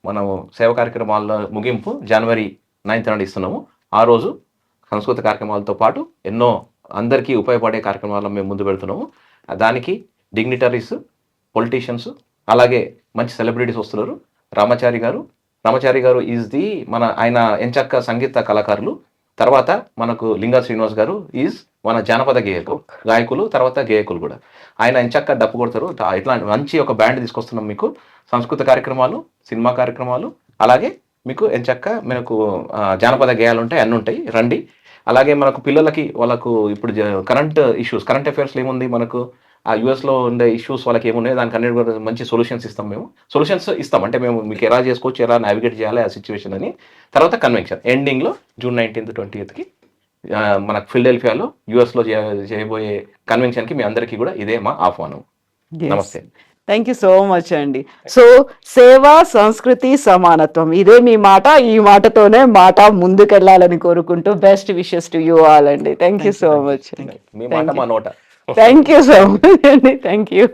మనము సేవ కార్యక్రమాల ముగింపు January 9th నాడు ఇస్తున్నాము. ఆ రోజు సంస్కృత కార్యక్రమాలతో పాటు ఎన్నో అందరికీ ఉపయోగపడే కార్యక్రమాలను మేము ముందు పెడుతున్నాము. దానికి డిగ్నిటరీస్ పొలిటీషియన్స్, అలాగే మంచి సెలబ్రిటీస్ వస్తున్నారు. రామాచారి గారు ఈజ్ ది ఆయన ఎంచక్క సంగీత కళాకారులు. తర్వాత మనకు లింగా శ్రీనివాస్ గారు ఈజ్ మన జానపద గాయకులు, తర్వాత గేయకులు కూడా. ఆయన ఎంచక్క డప్పు కొడతారు. ఇట్లాంటి మంచి ఒక బ్యాండ్ తీసుకొస్తున్నాం మీకు. సంస్కృత కార్యక్రమాలు, సినిమా కార్యక్రమాలు, అలాగే మీకు ఎంచక్క మనకు జానపద గేయాలు ఉంటాయి, అన్నీ ఉంటాయి, రండి. అలాగే మనకు పిల్లలకి వాళ్ళకు ఇప్పుడు కరెంట్ అఫైర్స్లో ఏముంది మనకు ఆ యూఎస్లో ఉండే ఇష్యూస్ వాళ్ళకి ఏమున్నాయి, దానికి అన్నిటి కూడా మంచి సొల్యూషన్స్ ఇస్తాం. అంటే మేము మీకు ఎలా చేసుకోవచ్చు, ఎలా నావిగేట్ చేయాలి ఆ సిచ్యువేషన్ అని. తర్వాత కన్వెన్షన్ ఎండింగ్లో June 19th 20th మనకు ఫిలడెల్ఫియాలో యూఎస్లో చేయబోయే కన్వెన్షన్కి మీ అందరికీ కూడా ఇదే మా ఆహ్వానం. నమస్తే. థ్యాంక్ యూ సో మచ్ అండి. సో సేవ, సంస్కృతి, సమానత్వం, ఇదే మీ మాట. ఈ మాటతోనే మాట ముందుకెళ్ళాలని కోరుకుంటూ best wishes to you all అండి. Thank you so much. మీ మాట మా నోట. థ్యాంక్ యూ సో మచ్ అండి. Thank you.